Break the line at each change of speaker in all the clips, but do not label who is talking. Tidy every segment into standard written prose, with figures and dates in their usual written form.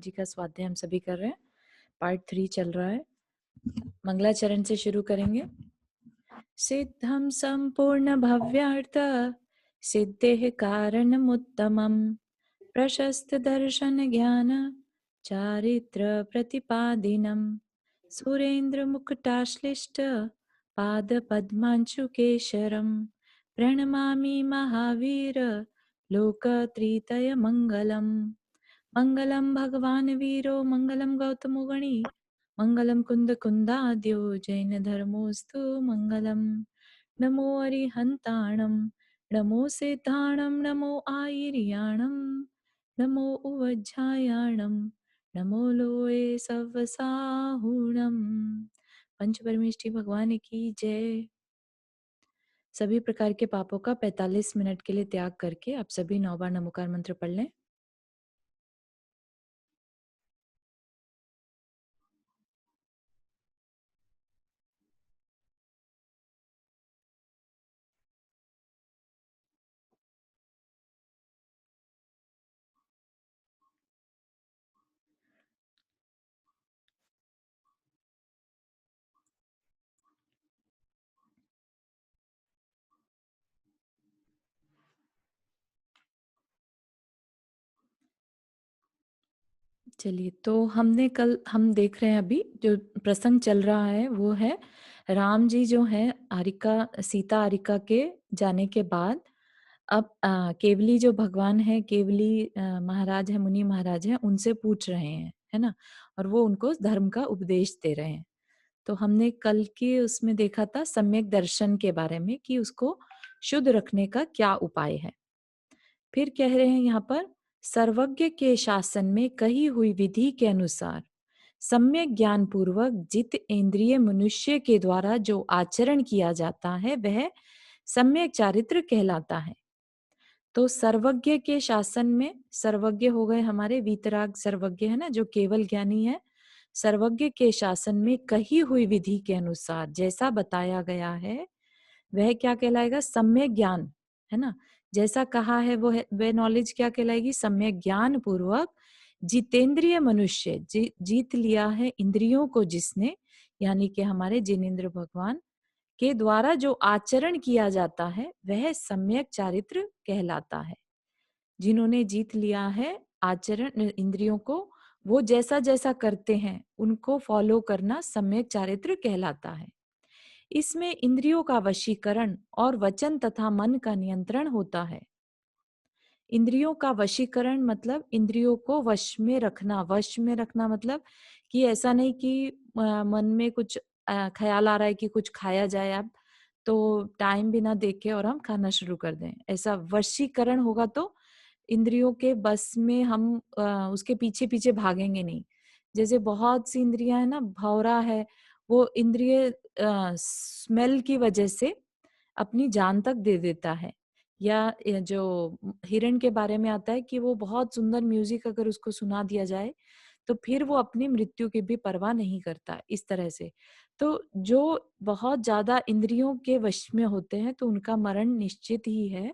जी का स्वाध्याय हम सभी कर रहे हैं। पार्ट 3 चल रहा है। मंगलाचरण से शुरू करेंगे। सिद्धं संपूर्ण भव्यार्थ सिद्धेः कारणमुत्तमं प्रशस्त दर्शन ज्ञान चारित्र प्रतिपादिनं सुरेंद्र मुकुटाश्लिष्ट पाद पद्मांशुकेशरं प्रणमामि महावीर लोकत्रितय मंगलम्। मंगलम भगवान वीरो मंगलम गौतमो गणी मंगलम कुंद कुंदाद्यो जैन धर्मोस्तु मंगलम। नमो अरिहंताणम नमो सिद्धाणम नमो आयर्याणम नमो उवज्झायाणम नमो लोए सवसाहुणम। पंच परमेष्ठी भगवान की जय। सभी प्रकार के पापों का 45 मिनट के लिए त्याग करके आप सभी 9 बार नमोकार मंत्र पढ़ लें। चलिए, तो हम देख रहे हैं अभी जो प्रसंग चल रहा है वो है राम जी जो है सीता आरिका के जाने के बाद अब केवली जो भगवान है, केवली महाराज है, मुनि महाराज है, उनसे पूछ रहे हैं, है ना? और वो उनको धर्म का उपदेश दे रहे हैं। तो हमने कल के उसमें देखा था सम्यक दर्शन के बारे में कि उसको शुद्ध रखने का क्या उपाय है। फिर कह रहे हैं यहाँ पर सर्वज्ञ के शासन में कही हुई विधि के अनुसार सम्यक ज्ञान पूर्वक जित इंद्रिय मनुष्य के द्वारा जो आचरण किया जाता है वह सम्यक चारित्र कहलाता है। तो सर्वज्ञ के शासन में सर्वज्ञ हो गए हमारे वीतराग सर्वज्ञ है ना, जो केवल ज्ञानी है। सर्वज्ञ के शासन में कही हुई विधि के अनुसार जैसा बताया गया है वह क्या कहलाएगा? सम्यक ज्ञान, है ना? जैसा कहा है वह नॉलेज क्या कहलाएगी? सम्यक ज्ञान पूर्वक जितेंद्रिय मनुष्य जीत लिया है इंद्रियों को जिसने, यानी कि हमारे जिनेंद्र भगवान के द्वारा जो आचरण किया जाता है वह सम्यक चारित्र कहलाता है। जिन्होंने जीत लिया है आचरण इंद्रियों को, वो जैसा जैसा करते हैं उनको फॉलो करना सम्यक चारित्र कहलाता है। इसमें इंद्रियों का वशीकरण और वचन तथा मन का नियंत्रण होता है। इंद्रियों का वशीकरण मतलब इंद्रियों को वश में रखना। वश में रखना मतलब कि ऐसा नहीं कि मन में कुछ ख्याल आ रहा है कि कुछ खाया जाए अब, तो टाइम भी ना देखे और हम खाना शुरू कर दें। ऐसा वशीकरण होगा तो इंद्रियों के बस में हम उसके पीछे पीछे भागेंगे नहीं। जैसे बहुत सी इंद्रियां है ना, भौरा है, वो इंद्रिय स्मेल की वजह से अपनी जान तक दे देता है। या जो हिरण के बारे में आता है कि वो बहुत सुंदर म्यूजिक अगर उसको सुना दिया जाए तो फिर वो अपनी मृत्यु की भी परवाह नहीं करता, इस तरह से। तो जो बहुत ज्यादा इंद्रियों के वश में होते हैं तो उनका मरण निश्चित ही है।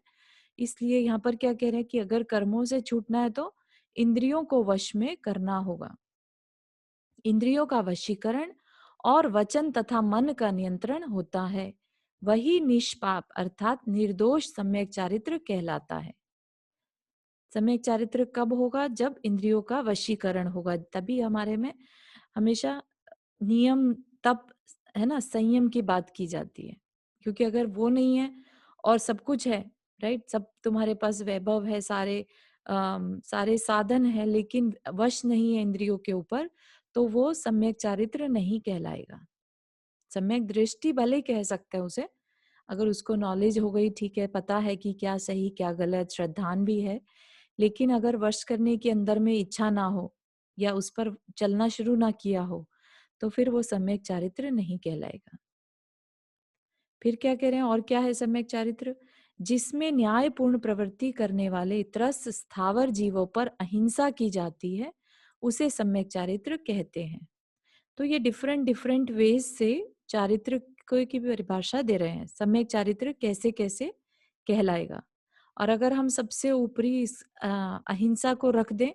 इसलिए यहाँ पर क्या कह रहे हैं कि अगर कर्मों से छूटना है तो इंद्रियों को वश में करना होगा। इंद्रियों का वशीकरण और वचन तथा मन का नियंत्रण होता है, वही निष्पाप अर्थात निर्दोष सम्यक चारित्र कहलाता है। सम्यक चारित्र कब होगा? जब इंद्रियों का वशीकरण होगा, तभी हमारे में हमेशा नियम, तप, है ना, संयम की बात की जाती है। क्योंकि अगर वो नहीं है और सब कुछ है, राइट, सब तुम्हारे पास वैभव है, सारे साधन है, लेकिन वश नहीं है इंद्रियों के ऊपर, तो वो सम्यक चारित्र नहीं कहलाएगा। सम्यक दृष्टि भले ही कह सकते हैं उसे, अगर उसको नॉलेज हो गई, ठीक है, पता है कि क्या सही क्या गलत, श्रद्धान भी है, लेकिन अगर वश करने के अंदर में इच्छा ना हो या उस पर चलना शुरू ना किया हो तो फिर वो सम्यक चारित्र नहीं कहलाएगा। फिर क्या कह रहे हैं? और क्या है सम्यक चारित्र? जिसमें न्यायपूर्ण प्रवृत्ति करने वाले त्रस्त स्थावर जीवों पर अहिंसा की जाती है उसे सम्यक चारित्र कहते हैं। तो ये डिफरेंट डिफरेंट वेज से चारित्र को की परिभाषा दे रहे हैं, सम्यक चारित्र कैसे कैसे कहलाएगा। और अगर हम सबसे ऊपरी इस अहिंसा को रख दें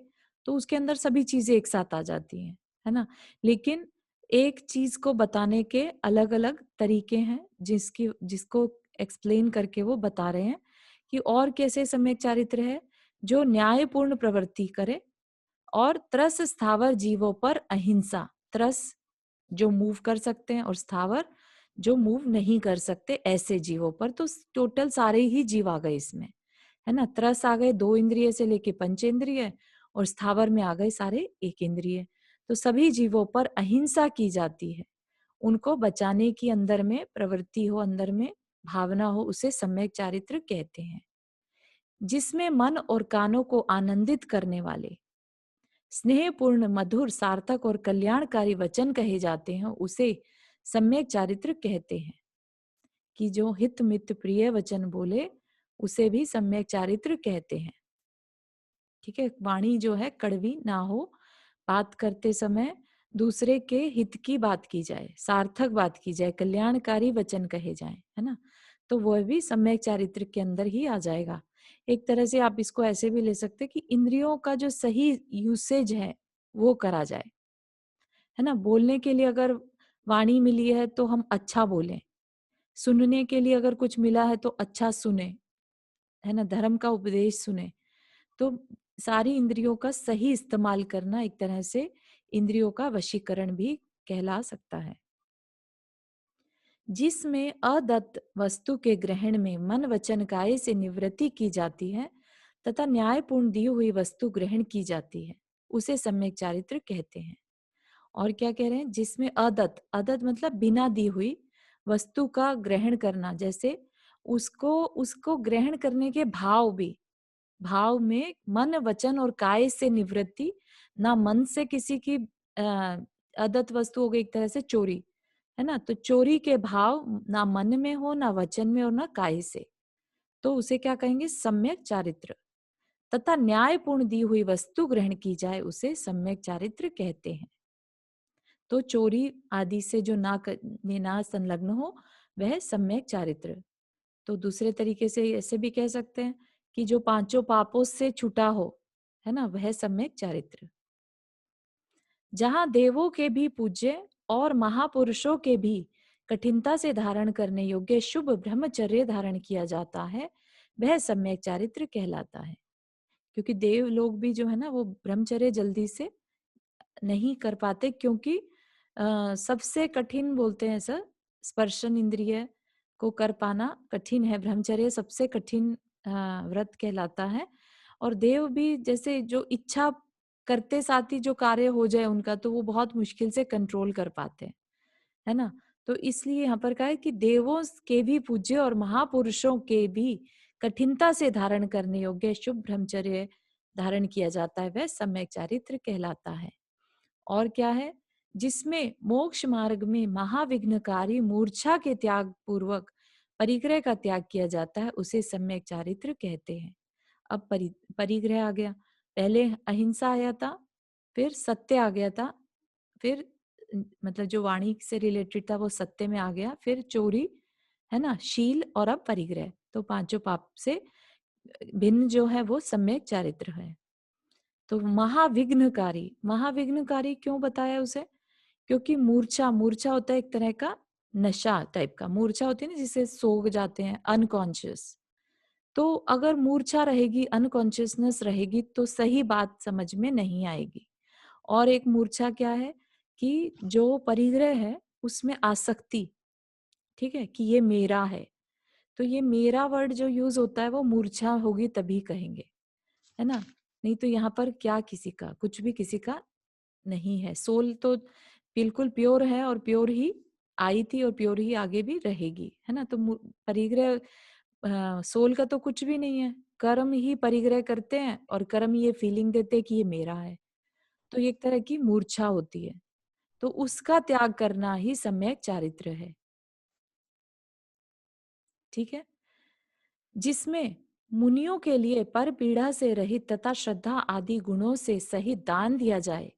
तो उसके अंदर सभी चीज़ें एक साथ आ जाती हैं, है ना? लेकिन एक चीज़ को बताने के अलग-अलग तरीके हैं, जिसको एक्सप्लेन करके वो बता रहे हैं कि और कैसे सम्यक चारित्र है, जो न्यायपूर्ण प्रवृत्ति करे और त्रस स्थावर जीवों पर अहिंसा। त्रस जो मूव कर सकते हैं और स्थावर जो मूव नहीं कर सकते ऐसे जीवों पर, तो टोटल सारे ही जीव आ गए इसमें, है ना? त्रस आ गए 2 इंद्रिय से लेके पंचेंद्रिय, और स्थावर में आ गए सारे 1 इंद्रिय। तो सभी जीवों पर अहिंसा की जाती है। उनको बचाने की अंदर में प्रवृत्ति हो, अंदर में भावना हो, उसे सम्यक चारित्र कहते हैं। जिसमें मन और कानों को आनंदित करने वाले स्नेहपूर्ण, मधुर, सार्थक और कल्याणकारी वचन कहे जाते हैं, उसे सम्यक चारित्र कहते हैं। कि जो हित मित प्रिय वचन बोले, उसे भी सम्यक चारित्र कहते हैं। ठीक है? वाणी जो है कड़वी ना हो, बात करते समय दूसरे के हित की बात की जाए, सार्थक बात की जाए, कल्याणकारी वचन कहे जाएं, है ना? तो वह भी सम्यक चारित्र के अंदर ही आ जाएगा। एक तरह से आप इसको ऐसे भी ले सकते हैं कि इंद्रियों का जो सही यूसेज है, वो करा जाए, है ना? बोलने के लिए अगर वाणी मिली है तो हम अच्छा बोलें, सुनने के लिए अगर कुछ मिला है तो अच्छा सुने, है ना? धर्म का उपदेश सुने। तो सारी इंद्रियों का सही इस्तेमाल करना एक तरह से इंद्रियों का वशीकरण भी कहला सकता है। जिसमें अदत्त वस्तु के ग्रहण में मन वचन काय से निवृत्ति की जाती है तथा न्यायपूर्ण दी हुई वस्तु ग्रहण की जाती है, उसे सम्यक चारित्र कहते हैं। और क्या कह रहे हैं? जिसमें अदत्त, अदत्त मतलब बिना दी हुई वस्तु का ग्रहण करना, जैसे उसको उसको ग्रहण करने के भाव भी, भाव में मन वचन और काय से निवृत्ति, ना मन से किसी की अदत्त वस्तु हो गई एक तरह से चोरी, है ना? तो चोरी के भाव ना मन में हो, ना वचन में और ना काय से, तो उसे क्या कहेंगे? सम्यक चारित्र। तथा न्यायपूर्ण दी हुई वस्तु ग्रहण की जाए, उसे सम्यक चारित्र कहते हैं। तो चोरी आदि से जो में ना संलग्न हो, वह सम्यक चारित्र। तो दूसरे तरीके से ऐसे भी कह सकते हैं कि जो पांचों पापों से छूटा हो, है ना, वह सम्यक चारित्र। जहां देवों के भी पूज्य और महापुरुषों के भी कठिनता से धारण करने योग्य शुभ ब्रह्मचर्य धारण किया जाता है, वह सम्यक चारित्र कहलाता है। क्योंकि देव लोग भी जो है ना, वो ब्रह्मचर्य जल्दी से नहीं कर पाते, क्योंकि सबसे कठिन बोलते हैं सर, स्पर्शन इंद्रिय को कर पाना कठिन है। ब्रह्मचर्य सबसे कठिन व्रत कहलाता है। और देव भी जैसे जो इच्छा करते साथ ही जो कार्य हो जाए उनका, तो वो बहुत मुश्किल से कंट्रोल कर पाते हैं, है ना? तो इसलिए यहाँ पर कहा है कि देवों के भी पूज्य और महापुरुषों के भी कठिनता से धारण करने योग्य शुभ ब्रह्मचर्य धारण किया जाता है, वह सम्यक चारित्र कहलाता है। और क्या है? जिसमें मोक्ष मार्ग में महाविघ्नकारी मूर्छा के त्याग पूर्वक परिग्रह का त्याग किया जाता है, उसे सम्यक चारित्र कहते हैं। अब परिग्रह आ गया। पहले अहिंसा आया था, फिर सत्य आ गया था, फिर मतलब जो वाणी से रिलेटेड था वो सत्य में आ गया, फिर चोरी, है ना, शील, और अब परिग्रह। तो पांचों पाप से भिन्न जो है वो सम्यक चारित्र है। तो महाविघ्नकारी, महाविघ्नकारी क्यों बताया उसे? क्योंकि मूर्छा, मूर्छा होता है एक तरह का नशा टाइप का, मूर्छा होती है ना जिसे सो जाते हैं, अनकॉन्शियस। तो अगर मूर्छा रहेगी, अनकॉन्शियसनेस रहेगी, तो सही बात समझ में नहीं आएगी। और एक मूर्छा क्या है कि जो परिग्रह है उसमें आसक्ति, ठीक है, कि ये मेरा है। तो ये मेरा वर्ड जो यूज होता है वो मूर्छा होगी तभी कहेंगे, है ना? नहीं तो यहाँ पर क्या किसी का, कुछ भी किसी का नहीं है। सोल तो बिल्कुल प्योर है और प्योर ही आई थी और प्योर ही आगे भी रहेगी, है ना? तो परिग्रह सोल का तो कुछ भी नहीं है। कर्म ही परिग्रह करते हैं और कर्म ये फीलिंग देते हैं कि ये मेरा है। तो ये एक तरह की मूर्छा होती है। तो उसका त्याग करना ही सम्यक चारित्र है। ठीक है? जिसमें मुनियों के लिए पर पीड़ा से रहित तथा श्रद्धा आदि गुणों से सहित दान दिया जाए।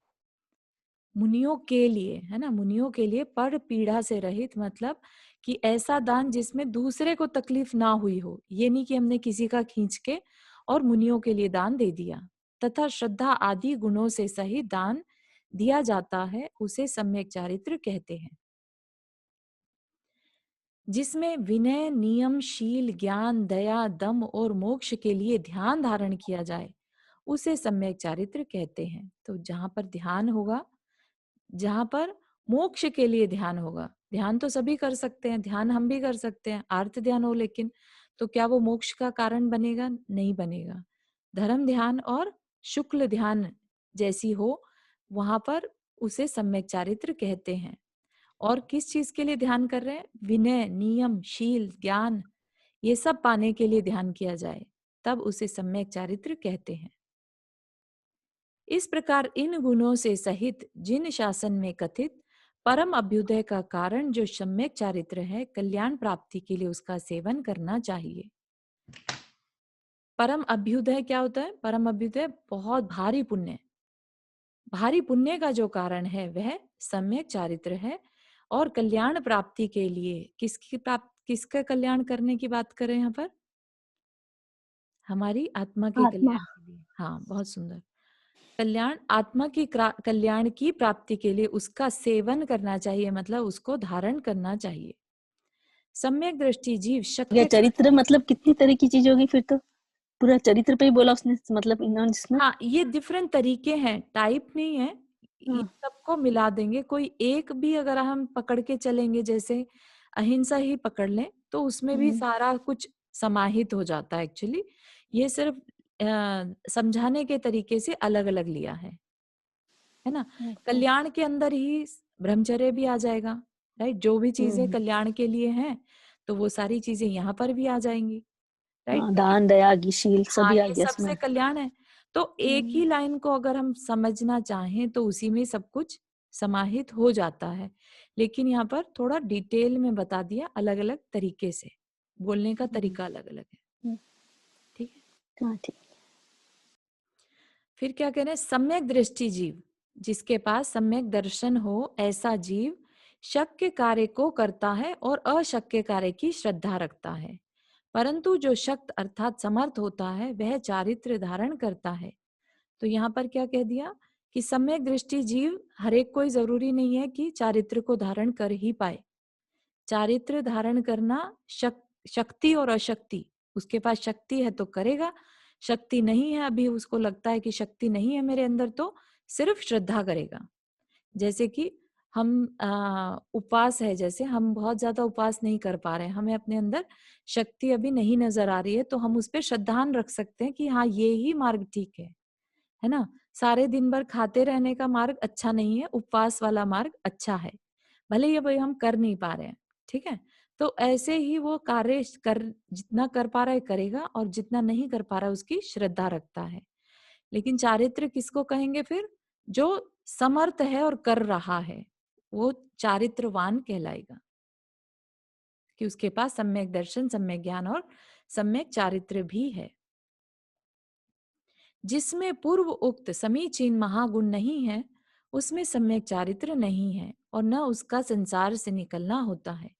मुनियों के लिए, है ना, मुनियों के लिए पर पीड़ा से रहित मतलब कि ऐसा दान जिसमें दूसरे को तकलीफ ना हुई हो। ये नहीं कि हमने किसी का खींच के और मुनियों के लिए दान दे दिया। तथा श्रद्धा आदि गुणों से सहित दान दिया जाता है, उसे सम्यक चारित्र कहते हैं। जिसमें विनय, नियम, शील, ज्ञान, दया, दम और मोक्ष के लिए ध्यान धारण किया जाए, उसे सम्यक चारित्र कहते हैं। तो जहां पर ध्यान होगा, जहां पर मोक्ष के लिए ध्यान होगा, ध्यान तो सभी कर सकते हैं, ध्यान हम भी कर सकते हैं, आर्त ध्यान हो, लेकिन तो क्या वो मोक्ष का कारण बनेगा? नहीं बनेगा। धर्म ध्यान और शुक्ल ध्यान जैसी हो, वहां पर उसे सम्यक चारित्र कहते हैं। और किस चीज के लिए ध्यान कर रहे हैं? विनय, नियम, शील, ज्ञान, ये सब पाने के लिए ध्यान किया जाए, तब उसे सम्यक चारित्र कहते हैं। इस प्रकार इन गुणों से सहित जिन शासन में कथित परम अभ्युदय का कारण जो सम्यक चारित्र है, कल्याण प्राप्ति के लिए उसका सेवन करना चाहिए। परम अभ्युदय क्या होता है? परम अभ्युदय बहुत भारी पुण्य, भारी पुण्य का जो कारण है वह सम्यक चारित्र है। और कल्याण प्राप्ति के लिए किसका कल्याण करने की बात करें यहाँ पर? हमारी आत्मा के
आत्मा।
कल्याण के लिए। हाँ, बहुत सुंदर। कल्याण, आत्मा की कल्याण की प्राप्ति के लिए उसका सेवन करना चाहिए, मतलब उसको धारण करना चाहिए। सम्यक दृष्टि जीव
या
शक्य
चरित्र मतलब कितनी तरह की चीज होगी फिर तो? पूरा चरित्र पे ही बोला उसने, मतलब इन्होंने जिसमें।
हाँ, ये डिफरेंट तरीके हैं, टाइप नहीं है, ये
हाँ।
सबको मिला देंगे। कोई एक भी अगर हम पकड़ के चलेंगे, जैसे अहिंसा ही पकड़ लें, तो उसमें भी
हम्म,
सारा कुछ समाहित हो जाता है एक्चुअली। ये सिर्फ समझाने के तरीके से अलग अलग लिया है ना।
अच्छा।
कल्याण के अंदर ही ब्रह्मचर्य भी आ जाएगा, राइट। जो भी चीजें
हम्म।
कल्याण के लिए हैं, तो वो सारी चीजें यहाँ पर भी आ जाएंगी, राइट।
हाँ, दान दया शील
हाँ,
सभी आ
ये
गया
सबसे
इसमें।
कल्याण है। तो एक
हम्म,
ही लाइन को अगर हम समझना चाहें तो उसी में सब कुछ समाहित हो जाता है, लेकिन यहाँ पर थोड़ा डिटेल में बता दिया, अलग अलग तरीके से बोलने का
हम्म,
तरीका अलग अलग है।
हम्म,
ठीक है।
हाँ ठीक।
फिर क्या कह रहे हैं? सम्यक दृष्टि जीव, जिसके पास सम्यक दर्शन हो, ऐसा जीव शक्य कार्य को करता है और अशक्य कार्य की श्रद्धा रखता है। परंतु जो शक्त अर्थात समर्थ होता है, वह चारित्र धारण करता है। तो यहाँ पर क्या कह दिया कि सम्यक दृष्टि जीव, हर एक कोई जरूरी नहीं है कि चारित्र को धारण कर ही पाए। चारित्र धारण करना शक्ति और अशक्ति, उसके पास शक्ति है तो करेगा, शक्ति नहीं है, अभी उसको लगता है कि शक्ति नहीं है मेरे अंदर, तो सिर्फ श्रद्धा करेगा। जैसे कि हम उपवास है, जैसे हम बहुत ज्यादा उपवास नहीं कर पा रहे हैं, हमें अपने अंदर शक्ति अभी नहीं नजर आ रही है, तो हम उस पर श्रद्धान रख सकते हैं कि हाँ, ये ही मार्ग ठीक है ना। सारे दिन भर खाते रहने का मार्ग अच्छा नहीं है, उपवास वाला मार्ग अच्छा है, भले ये भाई हम कर नहीं पा रहे हैं। ठीक है। तो ऐसे ही वो कार्य कर, जितना कर पा रहा है करेगा, और जितना नहीं कर पा रहा है उसकी श्रद्धा रखता है। लेकिन चारित्र किसको कहेंगे फिर? जो समर्थ है और कर रहा है, वो चारित्रवान कहलाएगा, कि उसके पास सम्यक दर्शन, सम्यक ज्ञान और सम्यक चारित्र भी है। जिसमें पूर्व उक्त समीचीन महागुण नहीं है, उसमें सम्यक चारित्र नहीं है, और न उसका संसार से निकलना होता है।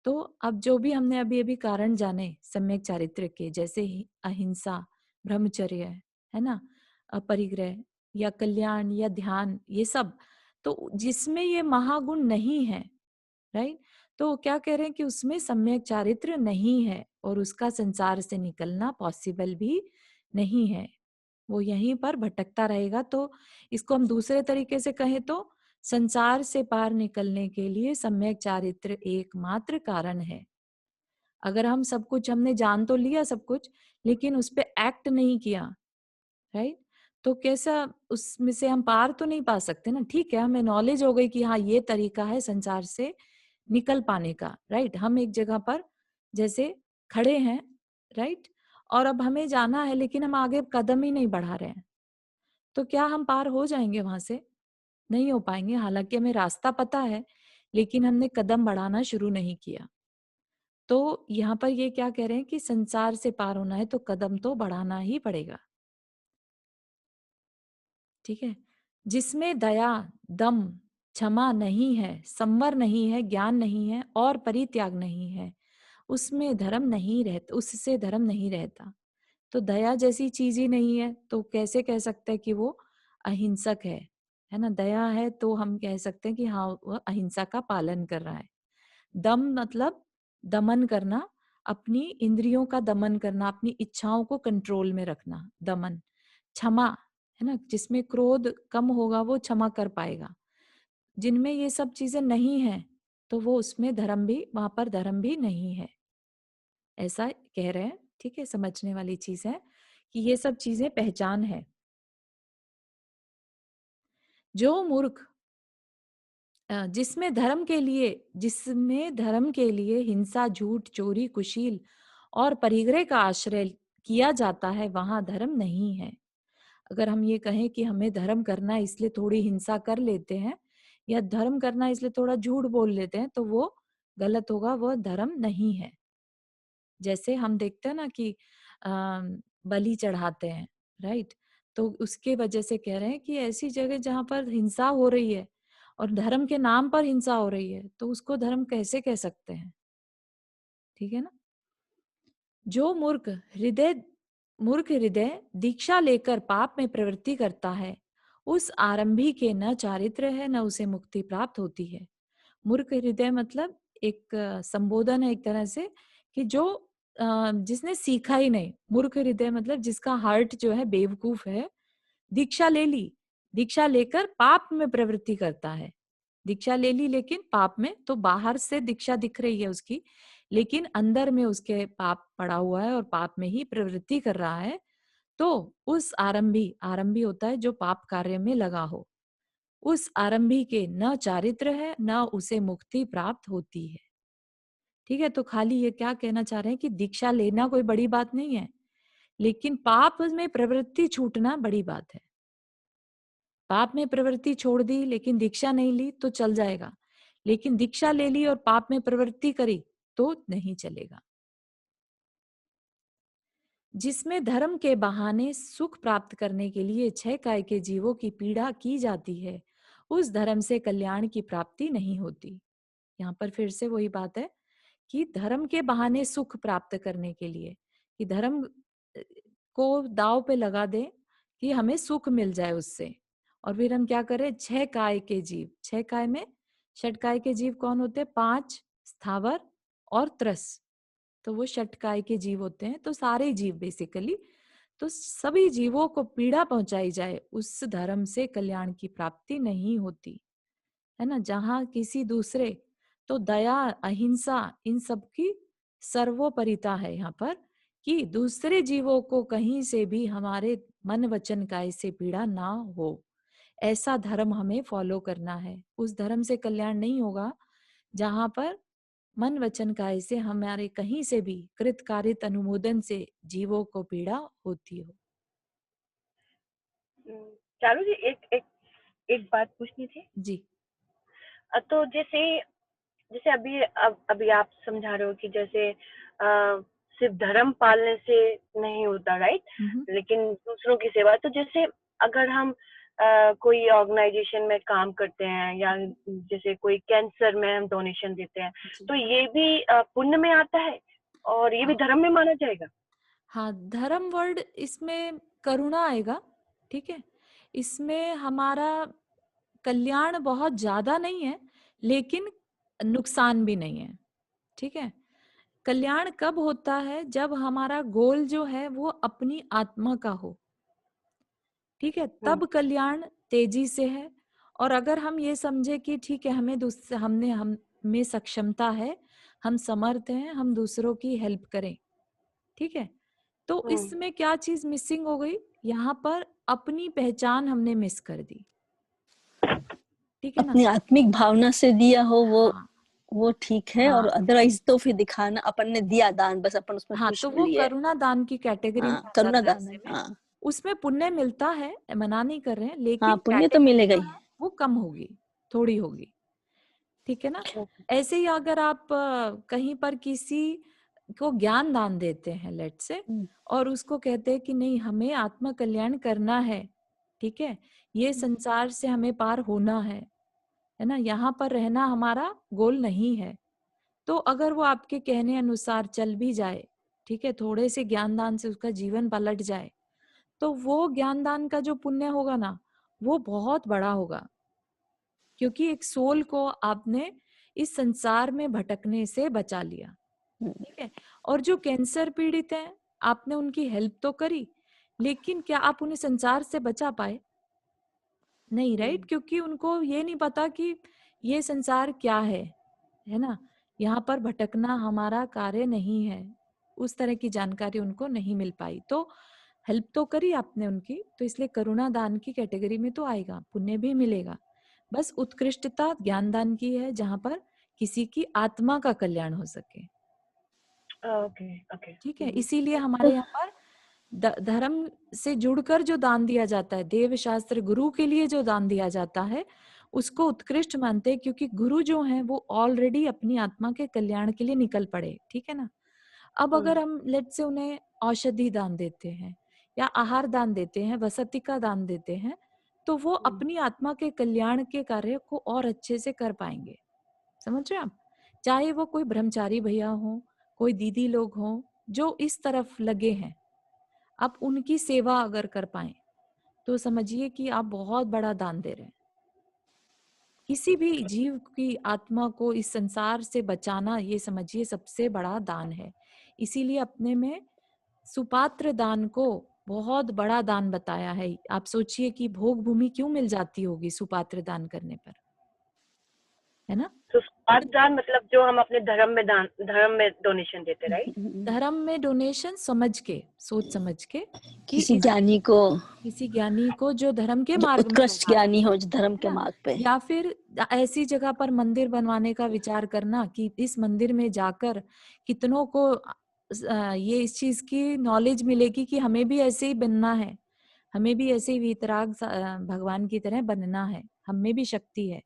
तो अब जो भी हमने अभी अभी कारण जाने सम्यक चारित्र के, जैसे ही अहिंसा, ब्रह्मचर्य, है ना, अपरिग्रह या कल्याण या ध्यान, ये सब, तो जिसमें ये महागुण नहीं है, राइट, तो क्या कह रहे हैं कि उसमें सम्यक चारित्र नहीं है, और उसका संसार से निकलना पॉसिबल भी नहीं है, वो यहीं पर भटकता रहेगा। तो इसको हम दूसरे तरीके से कहें तो संसार से पार निकलने के लिए सम्यक चारित्र एकमात्र कारण है। अगर हम सब कुछ हमने जान तो लिया सब कुछ, लेकिन उस पे एक्ट नहीं किया, राइट, तो कैसा उसमें से हम पार तो नहीं पा सकते ना। ठीक है, हमें नॉलेज हो गई कि हाँ, ये तरीका है संसार से निकल पाने का, राइट। हम एक जगह पर जैसे खड़े हैं, राइट, और अब हमें जाना है, लेकिन हम आगे कदम ही नहीं बढ़ा रहे हैं, तो क्या हम पार हो जाएंगे वहां से? नहीं हो पाएंगे। हालांकि हमें रास्ता पता है, लेकिन हमने कदम बढ़ाना शुरू नहीं किया। तो यहाँ पर ये क्या कह रहे हैं कि संसार से पार होना है तो कदम तो बढ़ाना ही पड़ेगा। ठीक है। जिसमें दया, दम, क्षमा नहीं है, संवर नहीं है, ज्ञान नहीं है और परित्याग नहीं है, उसमें धर्म नहीं रहता, उससे धर्म नहीं रहता। तो दया जैसी चीज़ ही नहीं है, तो कैसे कह सकते हैं कि वो अहिंसक है ना? दया है तो हम कह सकते हैं कि हाँ, वो अहिंसा का पालन कर रहा है। दम मतलब दमन करना, अपनी इंद्रियों का दमन करना, अपनी इच्छाओं को कंट्रोल में रखना, दमन। क्षमा, है ना? जिसमें क्रोध कम होगा वो क्षमा कर पाएगा। जिनमें ये सब चीज़ें नहीं हैं, तो वो उसमें धर्म भी वहाँ पर धर्म भी नहीं है। ऐसा कह रहे हैं, ठीक है? समझने वाली चीज़ है कि ये सब चीज़ें पहचान है। जो मूर्ख जिसमें धर्म के लिए हिंसा, झूठ, चोरी, कुशील और परिग्रह का आश्रय किया जाता है, वहाँ धर्म नहीं है। अगर हम ये कहें कि हमें धर्म करना है इसलिए थोड़ी हिंसा कर लेते हैं या धर्म करना है इसलिए थोड़ा झूठ बोल लेते हैं, तो वो गलत होगा, वो धर्म नहीं है। जैसे हम देखते हैं ना कि अ, बलि चढ़ाते हैं, राइट? तो उसके वजह से कह रहे हैं कि ऐसी जगह जहाँ पर हिंसा हो रही है और धर्म के नाम पर हिंसा हो रही है, तो उसको धर्म कैसे कह सकते हैं? ठीक है ना? जो मूर्ख हृदय दीक्षा लेकर पाप में प्रवृत्ति करता है, उस आरंभी के न चारित्र है न उसे मुक्ति प्राप्त होती है। मूर्ख हृदय मतलब एक संबोधन है एक तरह से कि जो जिसने सीखा ही नहीं। मूर्ख हृदय मतलब जिसका हार्ट जो है बेवकूफ है, दीक्षा ले ली, दीक्षा लेकर पाप में प्रवृत्ति करता है। दीक्षा ले ली लेकिन पाप में, तो बाहर से दीक्षा दिख रही है उसकी, लेकिन अंदर में उसके पाप पड़ा हुआ है और पाप में ही प्रवृत्ति कर रहा है। तो उस आरंभी, आरंभी होता है जो पाप कार्य में लगा हो, उस आरंभी के न चारित्र है न उसे मुक्ति प्राप्त होती है। ठीक है, तो खाली ये क्या कहना चाह रहे हैं कि दीक्षा लेना कोई बड़ी बात नहीं है, लेकिन पाप में प्रवृत्ति छूटना बड़ी बात है। पाप में प्रवृत्ति छोड़ दी लेकिन दीक्षा नहीं ली तो चल जाएगा, लेकिन दीक्षा ले ली और पाप में प्रवृत्ति करी तो नहीं चलेगा। जिसमें धर्म के बहाने सुख प्राप्त करने के लिए छह काय के जीवों की पीड़ा की जाती है, उस धर्म से कल्याण की प्राप्ति नहीं होती। यहाँ पर फिर से वही बात है कि धर्म के बहाने सुख प्राप्त करने के लिए, कि धर्म को दाव पे लगा दे कि हमें सुख मिल जाए उससे, और फिर हम क्या करें, छह काय के जीव, छह काय में षट काय के जीव कौन होते हैं, पांच स्थावर और त्रस, तो वो षटकाय के जीव होते हैं। तो सारे जीव बेसिकली, तो सभी जीवों को पीड़ा पहुंचाई जाए, उस धर्म से कल्याण की प्राप्ति नहीं होती, है ना? जहां किसी दूसरे, तो दया, अहिंसा, इन सब की सर्वोपरिता है यहाँ पर, कि दूसरे जीवों को कहीं से भी हमारे मन वचन काय से पीड़ा ना हो, ऐसा धर्म हमें फॉलो करना है। उस धर्म से कल्याण नहीं होगा जहां पर मन वचन काय से हमारे कहीं से भी कृत कारित अनुमोदन से जीवों को पीड़ा होती हो।
चारू जी, एक एक एक बात पूछनी थी।
जी।
तो जैसे जैसे अभी आप समझा रहे हो कि जैसे सिर्फ धर्म पालने से नहीं होता, राइट?
हम्म।
लेकिन दूसरों की सेवा, तो जैसे अगर हम कोई ऑर्गेनाइजेशन में काम करते हैं या जैसे कोई कैंसर में हम डोनेशन देते हैं,
जी।
तो ये भी पुण्य में आता है और ये भी
हाँ,
धर्म में माना जाएगा?
हाँ, धर्म वर्ड इसमें करुणा आएगा, ठीक है? इसमें हमारा कल्याण बहुत ज्यादा नहीं है, लेकिन नुकसान भी नहीं है, ठीक है? कल्याण कब होता है, जब हमारा गोल जो है वो अपनी आत्मा का हो, ठीक है?
हम्म।
तब कल्याण तेजी से है। और अगर हम ये समझे कि ठीक है, हमने हम में सक्षमता है, हम समर्थ हैं, हम दूसरों की हेल्प करें, ठीक है? तो
हम्म।
इसमें क्या चीज मिसिंग हो गई, यहाँ पर अपनी पहचान हमने मिस कर दी, ठीक है ना?
अपनी आत्मिक भावना से दिया हो
हाँ,
वो ठीक है, और
हाँ,
अदरवाइज तो फिर दिखाना अपन ने दिया दान, बस अपन उसमें
हाँ,
खुश
तो वो
मिली है।
करुणा दान की कैटेगरी में
हाँ,
आ
करुणा
जाता है
दान है।
ऐसे में।
हाँ।
उसमें पुण्य मिलता है, मना नहीं कर रहे हैं,
हाँ,
लेकिन
पुण्य तो
कैटेगरी
मिलेगा
जो
ही।
है वो कम होगी, थोड़ी होगी, ठीक है ना? ऐसे ही अगर आप कहीं पर किसी को ज्ञान दान देते हैं, लेट से,
हम्म।
और उसको कहते हैं कि नहीं, हमें आत्म कल्याण करना है, ठीक है, ये संसार से हमें पार होना है ना, यहाँ पर रहना हमारा गोल नहीं है, तो अगर वो आपके कहने अनुसार चल भी जाए, ठीक है, थोड़े से ज्ञान दान से उसका जीवन पलट जाए, तो वो ज्ञान दान का जो पुण्य होगा ना, वो बहुत बड़ा होगा। क्योंकि एक सोल को आपने इस संसार में भटकने से बचा लिया,
हम्म,
ठीक है। और जो कैंसर पीड़ित हैं, आपने उनकी हेल्प तो करी, लेकिन क्या आप उन्हें संसार से बचा पाए? नहीं, राइट? क्योंकि उनको ये नहीं पता कि ये संसार क्या है ना? यहाँ पर भटकना हमारा कार्य नहीं है। उस तरह की जानकारी उनको नहीं मिल पाई। तो हेल्प तो करी आपने उनकी, तो इसलिए करुणा दान की कैटेगरी में तो आएगा, पुण्य भी मिलेगा। बस उत्कृष्टता ज्ञान दान की है, जहाँ पर किसी की आत्मा का कल्याण हो सके,
ओके, ओके।
ठीक है? इसीलिए हमारे यहाँ पर धर्म से जुड़कर जो दान दिया जाता है, देव शास्त्र गुरु के लिए जो दान दिया जाता है, उसको उत्कृष्ट मानते हैं, क्योंकि गुरु जो हैं वो ऑलरेडी अपनी आत्मा के कल्याण के लिए निकल पड़े, ठीक है ना? अब अगर हम लेट से उन्हें औषधि दान देते हैं या आहार दान देते हैं, वसति का दान देते हैं, तो वो अपनी आत्मा के कल्याण के कार्य को और अच्छे से कर पाएंगे। समझ रहे हैं आप? चाहे वो कोई ब्रह्मचारी भैया हो, कोई दीदी लोग हों, जो इस तरफ लगे हैं, आप उनकी सेवा अगर कर पाएं, तो समझिए कि आप बहुत बड़ा दान दे रहे हैं। किसी भी जीव की आत्मा को इस संसार से बचाना, ये समझिए सबसे बड़ा दान है। इसीलिए अपने में सुपात्र दान को बहुत बड़ा दान बताया है। आप सोचिए कि भोग भूमि क्यों मिल जाती होगी सुपात्र दान करने पर, है ना?
तो दान मतलब जो हम अपने धर्म में डोनेशन देते, राइट?
धर्म में डोनेशन समझ के, सोच समझ के, कि
किसी ज्ञानी को,
किसी ज्ञानी को जो धर्म के
जो
मार्ग में
उत्कृष्ट
होगा,
ज्ञानी हो, जो धर्म
है
के
ना?
मार्ग पे।
या फिर ऐसी जगह पर मंदिर बनवाने का विचार करना कि इस मंदिर में जाकर कितनों को ये इस चीज की नॉलेज मिलेगी कि हमें भी ऐसे ही बनना है, हमें भी ऐसे ही वीतराग भगवान की तरह बनना है, हम में भी शक्ति है।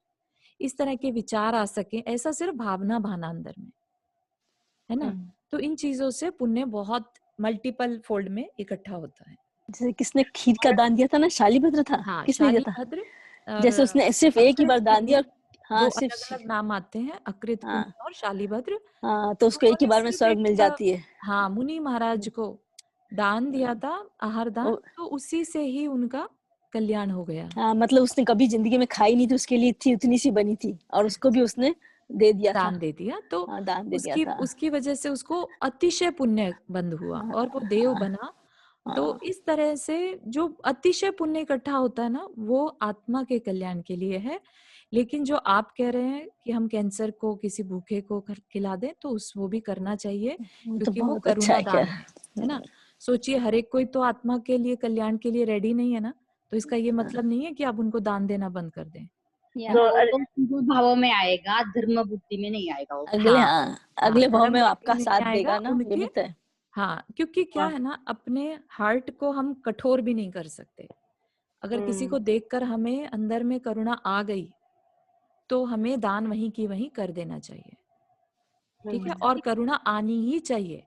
इस तरह के विचार आ सके, ऐसा सिर्फ भावना भाना अंदर में, है ना? तो इन चीजों से पुण्य बहुत मल्टीपल फोल्ड में इकट्ठा होता है।
जैसे किसने खीर का दान दिया था ना, शालीभद्र था,
हाँ,
किसने दिया था?
शालीभद्र और
जैसे उसने सिर्फ एक ही
अकृत
बार दान दिया
पुण्य,
और हाँ
दो
सिर्फ
अलग-अलग नाम आते हैं, अकृत
हाँ
पुण्य और शालीभद्र।
हाँ, तो उसको एक ही
उन्होंने
बार में
सिर्फ
स्वर्ग मिल
एक
जाती है।
हाँ, मुनि महाराज को दान दिया था, आहार दान,
वो-
तो उसी से ही उनका कल्याण हो गया।
हाँ, मतलब उसने कभी जिंदगी में खाई नहीं थी, उसके लिए थी उतनी सी बनी थी और उसको भी उसने दे दिया था।
दान दे दिया, तो
हाँ, दान दे दिया
उसकी
था।
उसकी वजह से उसको अतिशय पुण्य बंद हुआ
हाँ
और वो देव
हाँ
बना। तो
हाँ।
इस तरह से जो अतिशय पुण्य इकट्ठा होता है ना, वो आत्मा के कल्याण के लिए है। लेकिन जो आप कह रहे हैं कि हम कैंसर को किसी भूखे को खिला दें, तो उस वो भी करना चाहिए,
वो तो
क्योंकि वो
बहुत अच्छा
करुणा
है क्या।
दान है ना? सोचिए, हर एक कोई तो आत्मा के लिए कल्याण के लिए रेडी नहीं है ना, तो इसका ये मतलब नहीं है कि आप उनको दान देना बंद कर दें,
या
है
तो
ना?
वो तो शुभ भावों में आएगा, धर्म बुद्धि में नहीं आएगा वो।
अगले
हाँ,
हाँ,
हाँ,
अगले भाव
धर्म
में
बुद्धि
आपका
में
साथ
नहीं आएगा
देगा ना, ये
उनके।
भी तो है।
हाँ, क्योंकि क्या है ना, अपने हार्ट को हम कठोर भी नहीं कर सकते। अगर किसी को देखकर हमें अंदर में करुणा आ गई, तो हमें दान वहीं की वहीं कर देना चाहिए, ठीक है? और करुणा आनी ही चाहिए।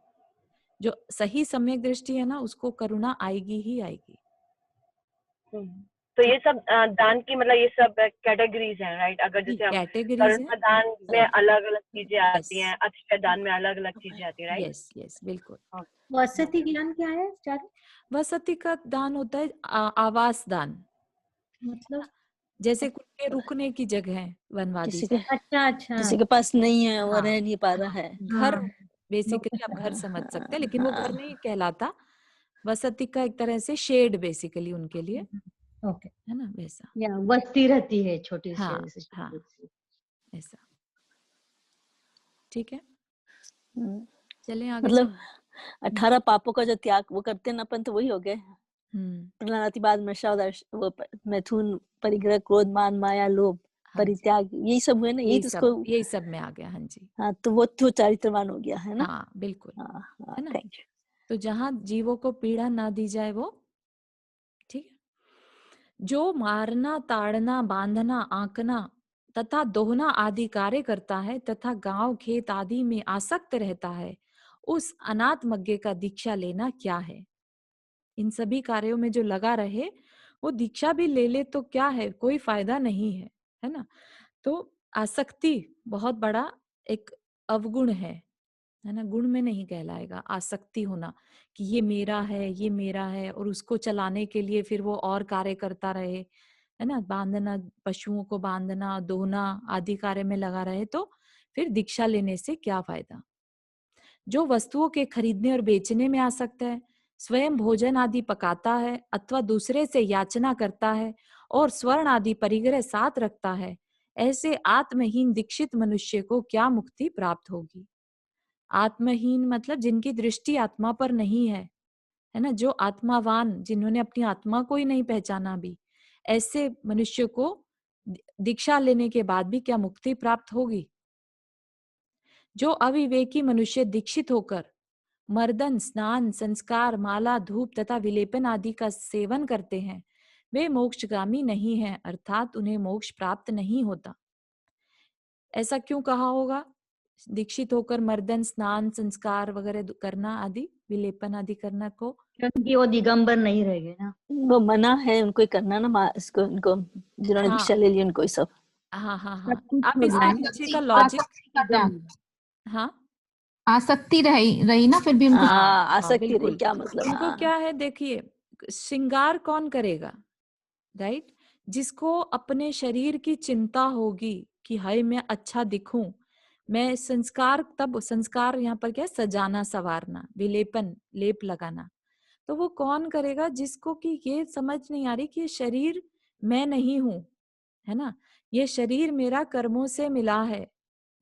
जो सही सम्यक दृष्टि है ना, उसको करुणा आएगी ही आएगी।
तो ये सब दान की मतलब ये सब कैटेगरीज हैं, राइट? अगर
जी,
जैसे हम
कैटेगरीज है।
करुणा दान में अलग अलग चीजें
यस,
आती हैं, अक्षय दान में अलग अलग चीजें आती हैं, राइट?
यस, यस, बिल्कुल।
वसति ज्ञान क्या है चारू?
वसति का दान होता है आवास दान,
मतलब
जैसे कुछ के रुकने की जगह है, बनवा दी
किसी के
जाए।
अच्छा अच्छा।
किसी के पास नहीं है, वो
हाँ,
रह नहीं पा रहा
हाँ,
है।
घर,
हाँ
बेसिकली आप घर
हाँ
समझ सकते हैं,
हाँ
लेकिन वो घर नहीं
हाँ।
कहलाता। वसति का एक तरह से शेड बेसिकली उनके लिए,
ओके।
है ना, वैसा।
या बस्ती रहती है छोटी सी
हाँ,
ऐसे
हाँ,
छोटी सी।
ऐसा, ठीक है।
हम्म,
चलें आगे
मतलब
चलें।
18 पापों का जो त्याग वो करते हैं ना अपन, तो वही हो गए।
हम्म,
प्रणातिपात मशा वो मैथुन, परिग्रह, क्रोध, मान, माया, लोभ,
हाँ जी,
परित्याग, यही सब हुए ना, यही तो उसको।
यही सब में आ गया, हाँ जी।
हाँ, तो वो तो चारित्रवान हो गया है ना।
हाँ, बिल्कुल,
हाँ हाँ,
है ना?
Thank you.
तो जहां जीवों को पीड़ा ना दी जाए, वो ठीक है। जो मारना, ताड़ना, बांधना, आंकना तथा दोहना आदि कार्य करता है तथा गांव खेत आदि में आसक्त रहता है, उस अनाथ का दीक्षा लेना क्या है? इन सभी कार्यों में जो लगा रहे, वो दीक्षा भी ले ले तो क्या है, कोई फायदा नहीं है ना? तो आसक्ति बहुत बड़ा एक अवगुण है, है ना, गुण में नहीं कहलाएगा। आसक्ति होना कि ये मेरा है, ये मेरा है, और उसको चलाने के लिए फिर वो और कार्य करता रहे, है ना, बांधना, पशुओं को बांधना, दोहना आदि कार्य में लगा रहे, तो फिर दीक्षा लेने से क्या फायदा। जो वस्तुओं के खरीदने और बेचने में आसक्त है, स्वयं भोजन आदि पकाता है अथवा दूसरे से याचना करता है और स्वर्ण आदि परिग्रह साथ रखता है, ऐसे आत्महीन दीक्षित मनुष्य को क्या मुक्ति प्राप्त होगी। आत्महीन मतलब जिनकी दृष्टि आत्मा पर नहीं है ना, जो आत्मावान, जिन्होंने अपनी आत्मा को ही नहीं पहचाना भी, ऐसे मनुष्य को दीक्षा लेने के बाद भी क्या मुक्ति प्राप्त होगी। जो अविवेकी मनुष्य दीक्षित होकर मर्दन, स्नान, संस्कार, माला, धूप तथा विलेपन आदि का सेवन करते हैं, वे मोक्षगामी नहीं हैं, अर्थात उन्हें मोक्ष प्राप्त नहीं होता। ऐसा क्यों कहा होगा। दीक्षित होकर मर्दन, स्नान, संस्कार वगैरह करना आदि, विलेपन आदि करना को,
क्योंकि वो दिगंबर नहीं रह गए ना।
वो मना है उनको ही करना ना, इसको उनको जिन्होंने
हाँ
दीक्षा ले ली उनको ही सब।
हाँ हाँ हाँ,
सब कुछ
आप
हो
इसके
जाए
पीछे
आसक्ति
का लॉजिक,
आसक्ति का त्याग,
हाँ
आसक्ति रही रही ना, फिर भी उनको
हाँ
हाँ,
हाँ
आसक्ति रही,
बिल्कुल।
क्या मतलब।
उनको
हाँ,
क्या है, देखिए, श्रृंगार कौन करेगा, राइट। जिसको अपने शरीर की चिंता होगी कि हाय मैं अच्छा दिखूं, मैं संस्कार, तब संस्कार यहाँ पर क्या है, सजाना, संवारना, विलेपन, लेप लगाना, तो वो कौन करेगा जिसको कि ये समझ नहीं आ रही कि ये शरीर मैं नहीं हूं, है ना, ये शरीर मेरा कर्मों से मिला है,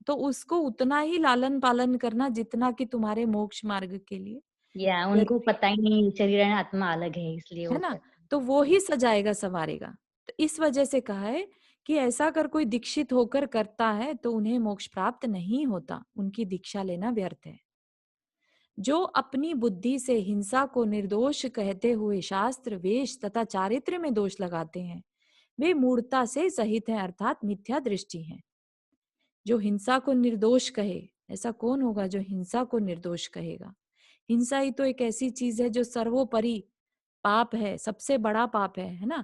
तो उसको उतना ही लालन पालन करना जितना कि तुम्हारे मोक्ष मार्ग के लिए
या उनको
जरूरी
पता ही नहीं शरीर है आत्मा अलग है, इसलिए
है
वो
ना,
करते
तो वो ही सजाएगा संवारेगा। तो इस वजह से कहा है कि ऐसा अगर कोई दीक्षित होकर करता है तो उन्हें मोक्ष प्राप्त नहीं होता, उनकी दीक्षा लेना व्यर्थ है। जो अपनी बुद्धि से हिंसा को निर्दोष कहते हुए शास्त्र, वेश तथा चारित्र्य में दोष लगाते हैं, वे मूढ़ता से सहित हैं, अर्थात मिथ्या दृष्टि हैं। जो हिंसा को निर्दोष कहे, ऐसा कौन होगा जो हिंसा को निर्दोष कहेगा। हिंसा ही तो एक ऐसी चीज है जो सर्वोपरि पाप है, सबसे बड़ा पाप है ना।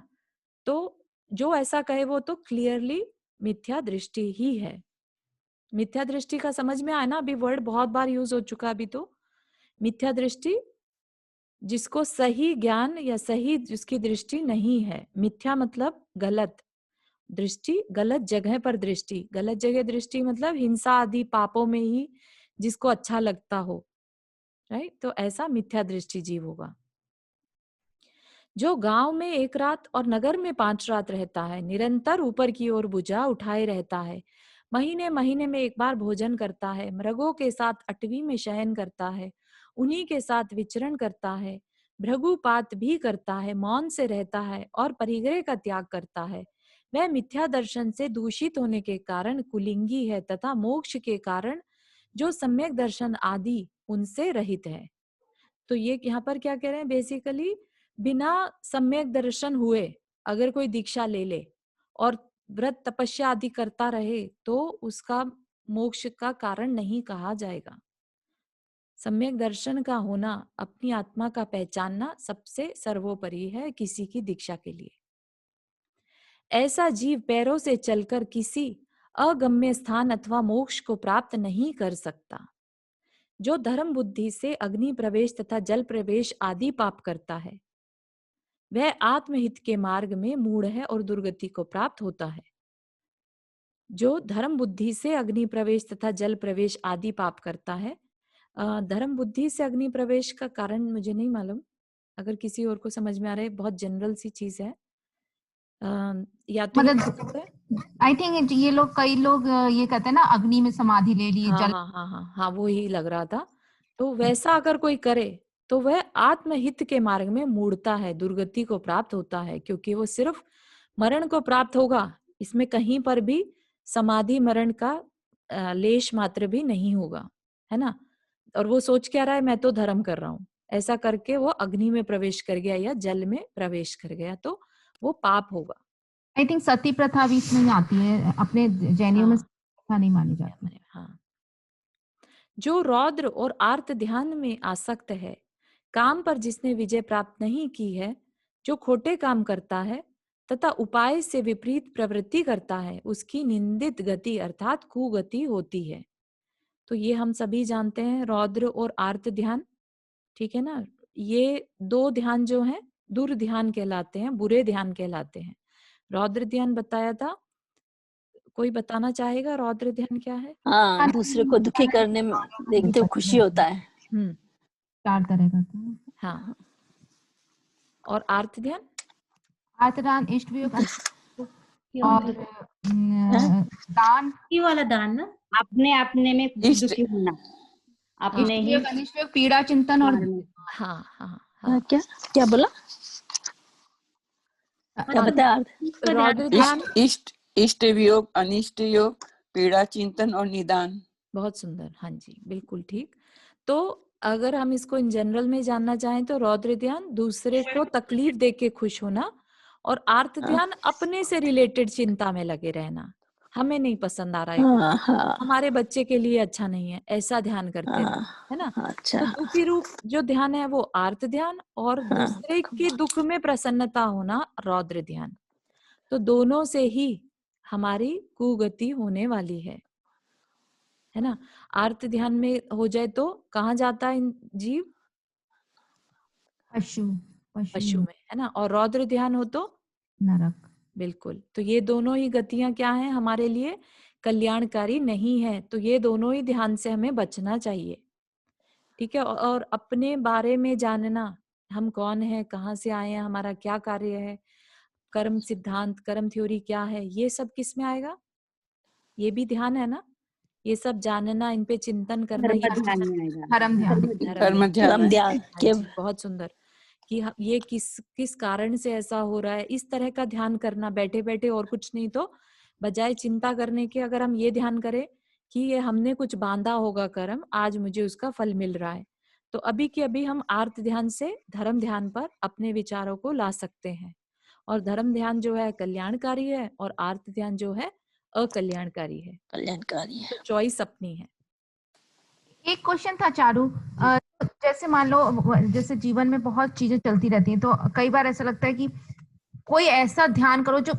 तो जो ऐसा कहे वो तो क्लियरली मिथ्या दृष्टि ही है। मिथ्या दृष्टि का समझ में आया ना, अभी वर्ड बहुत बार यूज हो चुका। अभी तो मिथ्या दृष्टि जिसको सही ज्ञान या सही जिसकी दृष्टि नहीं है। मिथ्या मतलब गलत दृष्टि, गलत जगह पर दृष्टि, गलत जगह दृष्टि मतलब हिंसा आदि पापों में ही जिसको अच्छा लगता हो, राइट। तो ऐसा मिथ्या दृष्टि जीव होगा। जो गांव में एक रात और नगर में 5 रात रहता है, निरंतर ऊपर की ओर भुजा उठाए रहता है, महीने महीने में एक बार भोजन करता है, मृगों के साथ अटवी में शयन करता है, उन्हीं के साथ विचरण करता है, भृगुपात भी करता है, मौन से रहता है और परिग्रह का त्याग करता है, वह मिथ्या दर्शन से दूषित होने के कारण कुलिंगी है तथा मोक्ष के कारण जो सम्यक दर्शन आदि उनसे रहित है। तो ये यहाँ पर क्या कह रहे हैं, बेसिकली बिना सम्यक दर्शन हुए अगर कोई दीक्षा ले ले और व्रत तपस्या आदि करता रहे तो उसका मोक्ष का कारण नहीं कहा जाएगा। सम्यक दर्शन का होना, अपनी आत्मा का पहचानना सबसे सर्वोपरि है किसी की दीक्षा के लिए। ऐसा जीव पैरों से चलकर किसी अगम्य स्थान अथवा मोक्ष को प्राप्त नहीं कर सकता। जो धर्म बुद्धि से अग्नि प्रवेश तथा जल प्रवेश आदि पाप करता है, वह आत्महित के मार्ग में मूढ़ है और दुर्गति को प्राप्त होता है। जो धर्म बुद्धि से अग्नि प्रवेश तथा जल प्रवेश आदि पाप करता है, धर्म बुद्धि से अग्नि प्रवेश का कारण मुझे नहीं मालूम, अगर किसी और को समझ में आ रहा है, बहुत जनरल सी चीज है। या तो ये हो सकता है,
मतलब आई थिंक ये लोग, कई लोग ये कहते हैं ना, अग्नि में समाधि ले ली,
हाँ
जल।
हाँ हाँ हाँ हाँ, वो ही लग रहा था। तो वैसा अगर कोई करे तो वह आत्महित के मार्ग में मूढ़ता है, दुर्गति को प्राप्त होता है, क्योंकि वो सिर्फ मरण को प्राप्त होगा, इसमें कहीं पर भी समाधि मरण का लेश मात्र भी नहीं होगा, है ना। और वो सोच क्या रहा है, मैं तो धर्म कर रहा हूं, ऐसा करके वो अग्नि में प्रवेश कर गया या जल में प्रवेश कर गया तो वो पाप होगा।
आई थिंक सती प्रथा भी इसमें ही आती है, अपने जैनियों में
हाँ
सती प्रथा नहीं मानी जाती।
हाँ। जो रौद्र और आर्त ध्यान में आसक्त है, काम पर जिसने विजय प्राप्त नहीं की है, जो खोटे काम करता है तथा उपाय से विपरीत प्रवृत्ति करता है, उसकी निंदित गति अर्थात कुगति होती है। तो ये हम सभी जानते हैं, रौद्र और आर्त ध्यान, ठीक है ना। ये 2 ध्यान जो हैं दुर्ध्यान कहलाते हैं, बुरे ध्यान कहलाते हैं। रौद्र ध्यान बताया था, कोई बताना चाहेगा रौद्र ध्यान क्या है?
हाँ, दूसरे को दुखी करने में देखते हुए खुशी होता है।
हम्म,
4 तरह का था।
हाँ। और आर्त ध्यान?
आतदान, इष्ट वियोग और
हाँ?
दान,
ये वाला दान ना,
अपने अपने में
इष्ट
दुखी होना,
हाँ,
अपने
इष्ट
ही
वियोग, अनिष्ट वियोग, पीड़ा चिंतन और
बारे में।
हाँ, हाँ,
हाँ,
हाँ।
क्या क्या बोला, क्या
मतलब
बताया?
इसका ध्यान
रौद्र ध्यान,
इष्ट इष्ट वियोग, अनिष्ट योग, पीड़ा चिंतन और निदान।
बहुत सुंदर, हाँ जी, बिल्कुल ठीक। तो अगर हम इसको इन जनरल में जानना चाहें तो रौद्र ध्यान दूसरे को तकलीफ दे के खुश होना, और आर्त ध्यान अपने से रिलेटेड चिंता में लगे रहना। हमें नहीं पसंद आ रहा है,
हाँ हाँ
हमारे बच्चे के लिए अच्छा नहीं है, ऐसा ध्यान करते रहे, है ना।
हाँ, अच्छा,
तो दुखी रूप जो ध्यान है वो आर्त ध्यान, और दूसरे के दुख में प्रसन्नता होना रौद्र ध्यान। तो दोनों से ही हमारी कुगति होने वाली है ना। आर्त ध्यान में हो जाए तो कहाँ जाता है जीव?
पशु
पशु में, है ना। और रौद्र ध्यान हो तो
नरक।
बिल्कुल। तो ये दोनों ही गतियां क्या हैं, हमारे लिए कल्याणकारी नहीं है। तो ये दोनों ही ध्यान से हमें बचना चाहिए, ठीक है। और अपने बारे में जानना, हम कौन है, कहाँ से आए हैं, हमारा क्या कार्य है, कर्म सिद्धांत, कर्म थ्योरी क्या है, ये सब किस में आएगा? ये भी ध्यान है ना। ये सब जानना, इन पे चिंतन करना,
धर्म
ये
ध्यान में आएगा,
धर्म ध्यान।
कर्म ध्यान
कर्म
है।
ध्यान
हाँ
के
जी, बहुत सुंदर। कि ये किस किस कारण से ऐसा हो रहा है, इस तरह का ध्यान करना बैठे बैठे, और कुछ नहीं तो बजाय चिंता करने के अगर हम ये ध्यान करें कि ये हमने कुछ बांधा होगा कर्म, आज मुझे उसका फल मिल रहा है, तो अभी के अभी हम आर्त ध्यान से धर्म ध्यान पर अपने विचारों को ला सकते हैं। और धर्म ध्यान जो है कल्याणकारी है, और आर्त ध्यान जो है अकल्याणकारी है।
कल्याणकारी है।
तो चॉइस अपनी है।
एक क्वेश्चन था चारू, जैसे मान लो जैसे जीवन में बहुत चीजें चलती रहती हैं, तो कई बार ऐसा लगता है कि कोई ऐसा ध्यान करो जो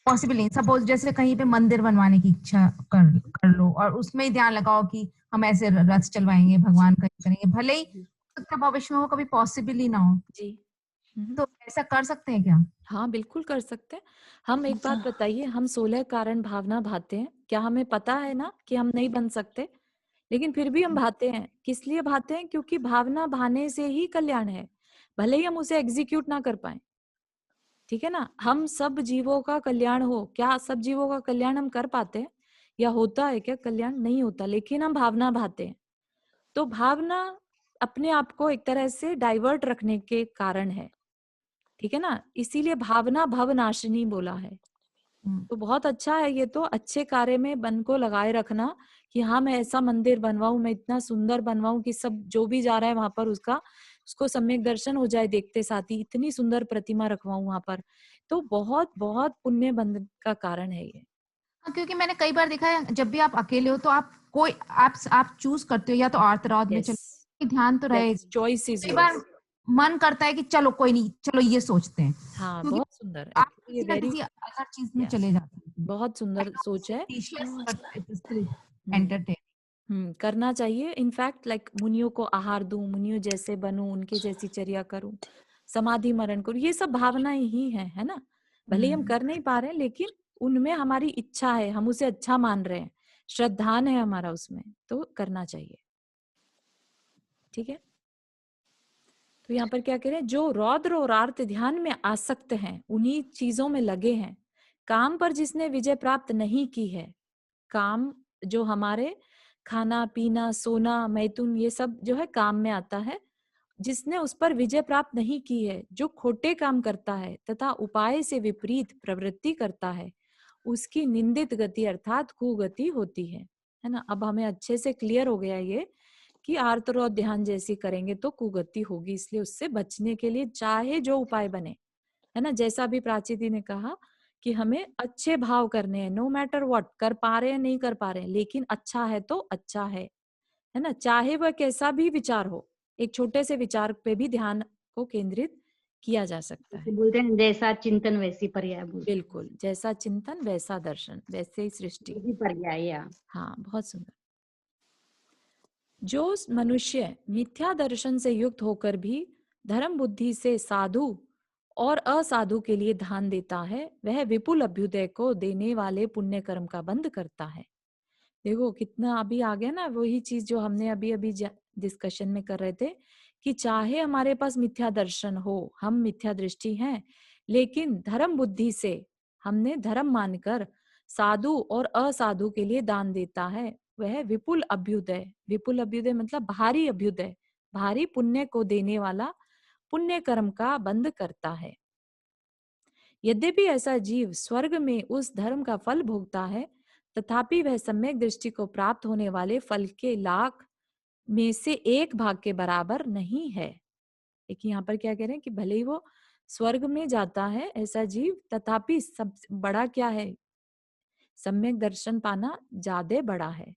पॉसिबल नहीं। सपोज जैसे कहीं पे मंदिर बनवाने की इच्छा कर लो, और उसमें ही ध्यान लगाओ कि हम ऐसे रथ चलवाएंगे, भगवान का करेंगे, भले ही उसका भविष्य में वो कभी पॉसिबल ही ना हो,
जी।
तो ऐसा कर सकते हैं क्या?
हाँ, बिल्कुल कर सकते हैं। हम एक बात बताइए, हम 16 कारण भावना भाते हैं, क्या हमें पता है ना कि हम नहीं बन सकते, लेकिन फिर भी हम भाते हैं। किस लिए भाते हैं? क्योंकि भावना भाने से ही कल्याण है, भले ही हम उसे एग्जीक्यूट ना कर पाए, ठीक है ना। हम सब जीवों का कल्याण हो, क्या सब जीवों का कल्याण हम कर पाते हैं, या होता है क्या कल्याण? नहीं होता, लेकिन हम भावना भाते हैं। तो भावना अपने आप को एक तरह से डाइवर्ट रखने के कारण है, ठीक है ना। इसीलिए भावना भवनाशिनी बोला है। तो बहुत अच्छा है ये, तो अच्छे कार्य में मन को लगाए रखना कि हाँ मैं ऐसा मंदिर बनवाऊं, मैं इतना सुंदर बनवाऊं कि सब जो भी जा रहा है वहां पर उसको सम्यक दर्शन हो जाए, देखते साथ ही इतनी सुंदर प्रतिमा रखवाऊं वहां पर। तो बहुत बहुत पुण्य बंधन का कारण है ये।
हाँ, क्योंकि मैंने कई बार देखा है जब भी आप अकेले हो तो आप चूज करते हो या तो आर्तराद में
यस,
चलो, ध्यान तो रहे।
चॉइस इज
कई बार
योर्स।
मन करता है कि चलो कोई नहीं, चलो ये सोचते हैं,
हाँ,
क्योंकि
बहुत सुंदर,
आप
एक्चुअली ये
किसी ना
वेरी,
किसी अदर चीज में
यस,
चले जाते हैं।
बहुत सुंदर सोच है।
एंटरटेन।
करना चाहिए। इनफैक्ट लाइक मुनियों को आहार दूं, मुनियों जैसे बनूं, उनके जैसी चर्या करूं, समाधि मरण करूं, ये सब भावनाएं ही है ना। भले ही हम कर नहीं पा रहे हैं, लेकिन उनमें हमारी इच्छा है, हम उसे अच्छा मान रहे हैं, श्रद्धान है हमारा उसमें, तो करना चाहिए, ठीक है। तो यहाँ पर क्या कह रहे हैं, जो रौद्र और आर्त ध्यान में आसक्त हैं, उन्हीं चीजों में लगे हैं, काम पर जिसने विजय प्राप्त नहीं की है, काम जो हमारे खाना पीना सोना मैथुन ये सब जो है काम में आता है, जिसने उस पर विजय प्राप्त नहीं की है, जो खोटे काम करता है तथा उपाय से विपरीत प्रवृत्ति करता है, उसकी निंदित गति अर्थात कुगति होती है ना। अब हमें अच्छे से क्लियर हो गया ये कि आर्तरोध ध्यान जैसी करेंगे तो कुगति होगी, इसलिए उससे बचने के लिए चाहे जो उपाय बने, है ना। जैसा भी प्राची दी ने कहा कि हमें अच्छे भाव करने हैं, नो मैटर व्हाट, कर पा रहे हैं नहीं कर पा रहे हैं, लेकिन अच्छा है तो अच्छा है ना। चाहे वह कैसा भी विचार हो, एक छोटे से विचार पे भी ध्यान को केंद्रित किया जा सकता है।
बोलते हैं जैसा चिंतन वैसी पर्याय, बोलते
बिल्कुल, जैसा चिंतन वैसा दर्शन, वैसे ही सृष्टि।
हैं पर्याय। या
हाँ, बहुत सुंदर। जो मनुष्य मिथ्या दर्शन से युक्त होकर भी धर्म बुद्धि से साधु और असाधु के लिए दान देता है, वह विपुल अभ्युदय को देने वाले पुण्य कर्म का बंध करता है। देखो कितना अभी आ गया ना, वही चीज जो हमने अभी अभी डिस्कशन में कर रहे थे कि चाहे हमारे पास मिथ्या दर्शन हो, हम मिथ्या दृष्टि हैं, लेकिन धर्म बुद्धि से हमने धर्म मानकर साधु और असाधु के लिए दान देता है, वह विपुल अभ्युदय, विपुल अभ्युदय मतलब भारी अभ्युदय, भारी पुण्य को देने वाला पुण्य कर्म का बंध करता है। यद्यपि ऐसा जीव स्वर्ग में उस धर्म का फल भोगता है, तथापि वह सम्यक दृष्टि को प्राप्त होने वाले फल के लाख में से 1 भाग के बराबर नहीं है। देखिए यहाँ पर क्या कह रहे हैं कि भले ही वो स्वर्ग में जाता है ऐसा जीव, तथापि सब बड़ा क्या है, सम्यक दर्शन पाना ज्यादा बड़ा है।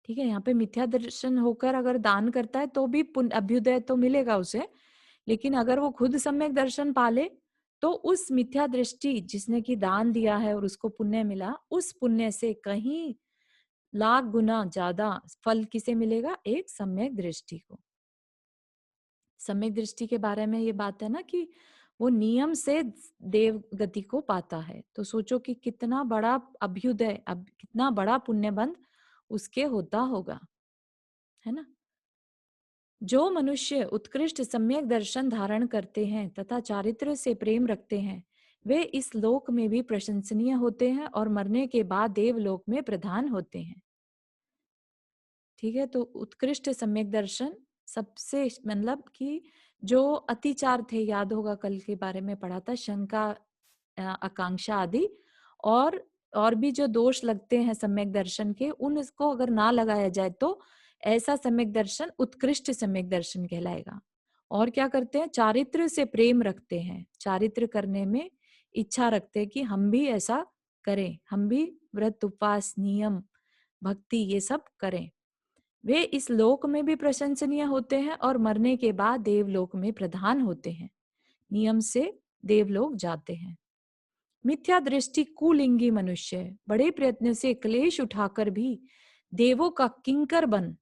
ठीक है, यहाँ पे मिथ्या दर्शन होकर अगर दान करता है तो भी पुण्य अभ्युदय तो मिलेगा उसे, लेकिन अगर वो खुद सम्यक दर्शन पाले तो उस मिथ्या दृष्टि जिसने की दान दिया है और उसको पुण्य मिला, उस पुण्य से कहीं लाख गुना ज्यादा फल किसे मिलेगा, एक सम्यक दृष्टि को। सम्यक दृष्टि के बारे में ये बात है ना कि वो नियम से देव गति को पाता है। तो सोचो कि कितना बड़ा अभ्युदय, अब कितना बड़ा पुण्य बंध उसके होता होगा, है ना। जो मनुष्य उत्कृष्ट सम्यक दर्शन धारण करते हैं तथा चारित्र से प्रेम रखते हैं, वे इस लोक में भी प्रशंसनीय होते हैं और मरने के बाद देवलोक में प्रधान होते हैं। ठीक है, तो उत्कृष्ट सम्यक दर्शन सबसे मतलब कि जो अतिचार थे, याद होगा कल के बारे में पढ़ा था, शंका आकांक्षा आदि और भी जो दोष लगते हैं सम्यक दर्शन के, उनको अगर ना लगाया जाए तो ऐसा सम्यक दर्शन उत्कृष्ट सम्यक दर्शन कहलाएगा। और क्या करते हैं, चारित्र से प्रेम रखते हैं, चारित्र करने में इच्छा रखते हैं कि हम भी ऐसा करें, हम भी व्रत उपवास नियम भक्ति ये सब करें। वे इस लोक में भी प्रशंसनीय होते हैं और मरने के बाद देवलोक में प्रधान होते हैं, नियम से देवलोक जाते हैं। मिथ्या दृष्टि कुलिंगी मनुष्य बड़े प्रयत्न से क्लेश उठाकर भी देवों का किंकर बन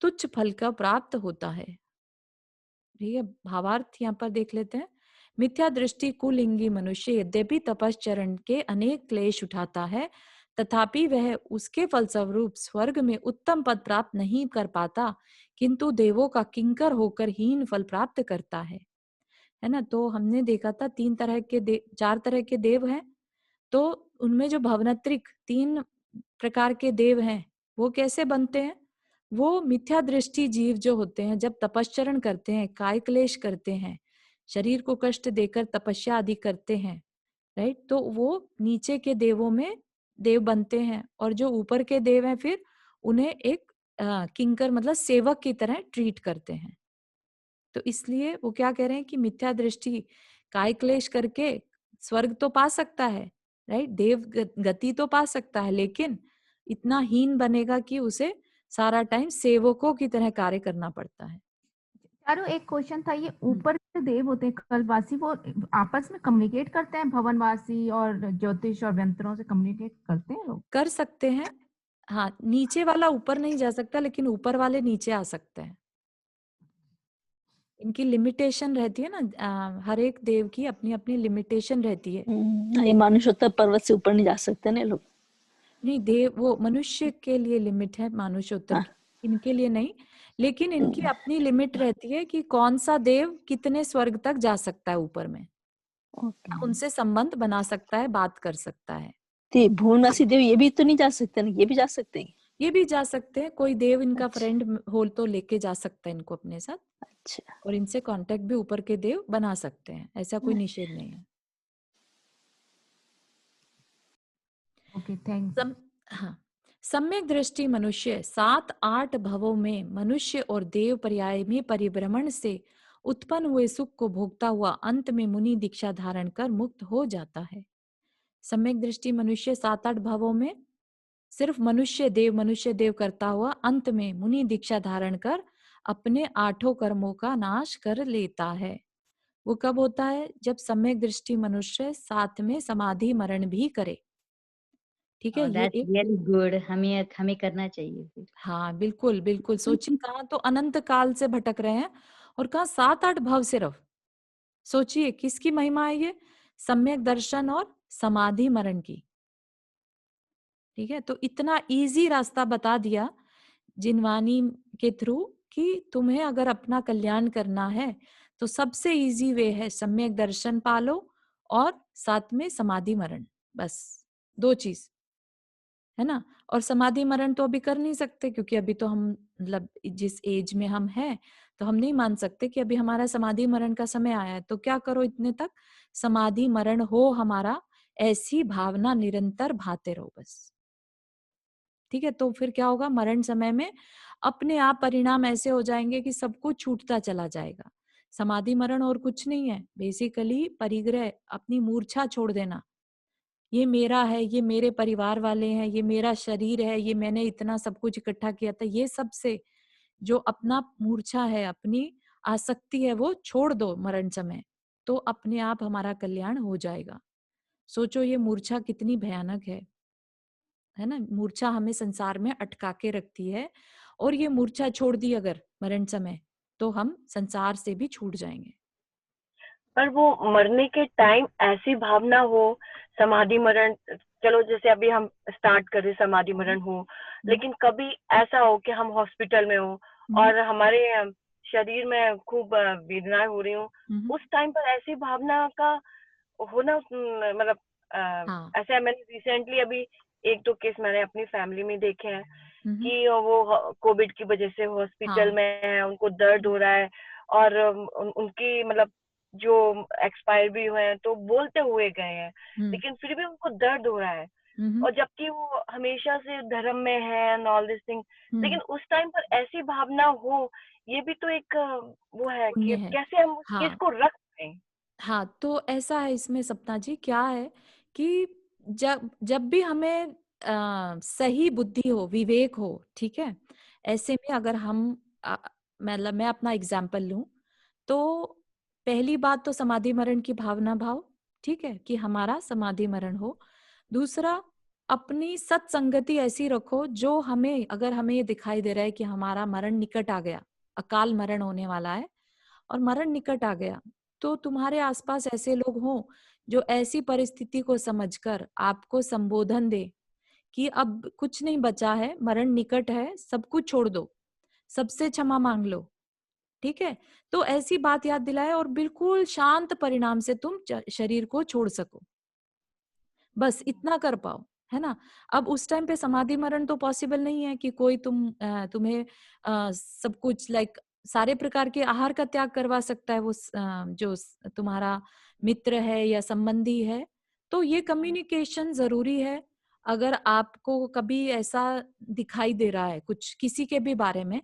तुच्छ फल का प्राप्त होता है। ठीक है, भावार्थ यहाँ पर देख लेते हैं। मिथ्या दृष्टि कुलिंगी मनुष्य यद्यपि तपश्चरण के अनेक क्लेश उठाता है, तथापि वह उसके फलस्वरूप स्वर्ग में उत्तम पद प्राप्त नहीं कर पाता, किंतु देवों का किंकर होकर हीन फल प्राप्त करता है ना। तो हमने देखा था 4 तरह के देव हैं। तो उनमें जो भवनत्रिक 3 प्रकार के देव हैं, वो कैसे बनते हैं, वो मिथ्या दृष्टि जीव जो होते हैं, जब तपश्चरण करते हैं, काय क्लेश करते हैं, शरीर को कष्ट देकर तपस्या आदि करते हैं, राइट, तो वो नीचे के देवों में देव बनते हैं, और जो ऊपर के देव हैं फिर उन्हें एक किंकर मतलब सेवक की तरह ट्रीट करते हैं। तो इसलिए वो क्या कह रहे हैं कि मिथ्या दृष्टि काय क्लेश करके स्वर्ग तो पा सकता है, राइट, देव गति तो पा सकता है, लेकिन इतना हीन बनेगा कि उसे सारा टाइम सेवकों की तरह कार्य करना पड़ता है।
चारू एक क्वेश्चन था, ये ऊपर के देव होते हैं कल्पवासी, वो आपस में कम्युनिकेट करते हैं, भवनवासी और ज्योतिष और व्यंतरों से कम्युनिकेट करते हैं लोग?
कर सकते हैं, हाँ, नीचे वाला ऊपर नहीं जा सकता, लेकिन ऊपर वाले नीचे आ सकते हैं। इनकी लिमिटेशन रहती है ना, हर एक देव की अपनी अपनी लिमिटेशन रहती है।
ये मानुषोत्तर पर्वत से ऊपर नहीं जा सकते ना लोग।
नहीं, देव वो मनुष्य के लिए लिमिट है, मानुषोत्तर
हाँ।
इनके लिए नहीं, लेकिन इनकी अपनी लिमिट रहती है कि कौन सा देव कितने स्वर्ग तक जा सकता है ऊपर में,
ओके।
उनसे संबंध बना सकता है, बात कर सकता है।
तो भुवनवासी देव ये भी तो नहीं जा सकते ना, ये भी जा सकते हैं?
ये भी जा सकते हैं, कोई देव इनका
अच्छा।
फ्रेंड हो तो लेके जा सकता है इनको अपने साथ,
अच्छा।
और इनसे कांटेक्ट भी ऊपर के देव बना सकते हैं, ऐसा कोई निषेध नहीं है।
Okay, thanks.
हाँ, सम्यक दृष्टि मनुष्य 7-8 भवों में मनुष्य और देव पर्याय में परिभ्रमण से उत्पन्न हुए सुख को भोगता हुआ अंत में मुनि दीक्षा धारण कर मुक्त हो जाता है। सम्यक दृष्टि मनुष्य 7-8 भवों में सिर्फ मनुष्य देव करता हुआ अंत में मुनि दीक्षा धारण कर अपने 8 कर्मों का नाश कर लेता है। वो कब होता है, जब सम्यक दृष्टि मनुष्य साथ में समाधि मरण भी करे। ठीक है, ये
दैट्स
एक
रियली गुड, हमें हमें करना चाहिए फिर।
हाँ, बिल्कुल, बिल्कुल। सोचिए कहाँ तो अनंत काल से भटक रहे हैं और कहाँ 7-8 भव सिर्फ। सोचिए किसकी महिमा है ये? सम्यक दर्शन और समाधि मरण की। ठीक है? तो इतना ईज़ी रास्ता बता दिया जिनवानी के थ्रू कि तुम्हें अगर अपना कल्याण करना है, तो सबसे ईज़ी वे है सम्यक दर्शन पालो और साथ में समाधि मरण, बस 2 चीज़। है ना? और समाधि मरण तो अभी कर नहीं सकते क्योंकि अभी तो हम मतलब जिस एज में हम हैं, तो हम नहीं मान सकते कि अभी हमारा समाधि मरण का समय आया है। तो क्या करो इतने तक समाधि मरण हो हमारा, ऐसी भावना निरंतर भाते रहो बस। ठीक है? तो फिर क्या होगा मरण समय में अपने आप परिणाम ऐसे हो जाएँगे कि सब कुछ छूटता चला जाएगा। समाधि मरण और कुछ नहीं है, बेसिकली परिग्रह, अपनी मूर्छा छोड़ देना। ये मेरा है, ये मेरे परिवार वाले हैं, ये मेरा शरीर है, ये मैंने इतना सब कुछ इकट्ठा किया था, ये सब से जो अपना मूर्छा है, अपनी आसक्ति है, वो छोड़ दो मरण समय, तो अपने आप हमारा कल्याण हो जाएगा। सोचो ये मूर्छा कितनी भयानक है ना? मूर्छा हमें संसार में अटका के रखती है और ये मूर्छा छोड़ दी अगर मरण समय, तो हम संसार से भी छूट जाएंगे।
पर वो मरने के टाइम ऐसी भावना हो, समाधि मरण, चलो जैसे अभी हम स्टार्ट कर रहे समाधि मरण हो, लेकिन कभी ऐसा हो कि हम हॉस्पिटल में हो और हमारे शरीर में खूब वेदनाएं हो रही हो, उस टाइम पर ऐसी भावना का होना मतलब
हाँ।
ऐसे मैंने रिसेंटली अभी 1-2 केस मैंने अपनी फैमिली में देखे हैं
हम्म,
कि वो कोविड की वजह से हॉस्पिटल
हाँ।
में है, उनको दर्द हो रहा है और उनकी मतलब जो एक्सपायर भी हुए हैं तो बोलते हुए गए हैं,
हम्म,
लेकिन फिर भी उनको दर्द हो रहा है
हम्म,
और जबकि वो हमेशा से धर्म में है एंड ऑल दिस थिंग, लेकिन उस टाइम पर ऐसी भावना हो, ये भी तो एक वो है
पुण्य
कि
है।
कैसे हम उस चीज
हाँ,
को रख पाए।
हाँ, तो ऐसा है इसमें सपना जी, क्या है कि जब जब भी हमें सही बुद्धि हो, विवेक हो, ठीक है? ऐसे में अगर हम मतलब मैं अपना एग्जाम्पल लूं, तो पहली बात तो समाधि मरण की भावना भाव, ठीक है? कि हमारा समाधि मरण हो। दूसरा, अपनी सत्संगति ऐसी रखो जो हमें, अगर हमें ये दिखाई दे रहा है कि हमारा मरण निकट आ गया, अकाल मरण होने वाला है और मरण निकट आ गया, तो तुम्हारे आसपास ऐसे लोग हों जो ऐसी परिस्थिति को समझकर आपको संबोधन दे कि अब कुछ नहीं बचा है, मरण निकट है, सब कुछ छोड़ दो, सबसे क्षमा मांग लो, ठीक है? तो ऐसी बात याद दिलाए और बिल्कुल शांत परिणाम से तुम शरीर को छोड़ सको, बस इतना कर पाओ, है ना? अब उस टाइम पे समाधि मरण तो पॉसिबल नहीं है कि कोई तुम्हें सब कुछ लाइक सारे प्रकार के आहार का त्याग करवा सकता है वो तुम्हारा मित्र है या संबंधी है। तो ये कम्युनिकेशन जरूरी है। अगर आपको कभी ऐसा दिखाई दे रहा है कुछ किसी के भी बारे में,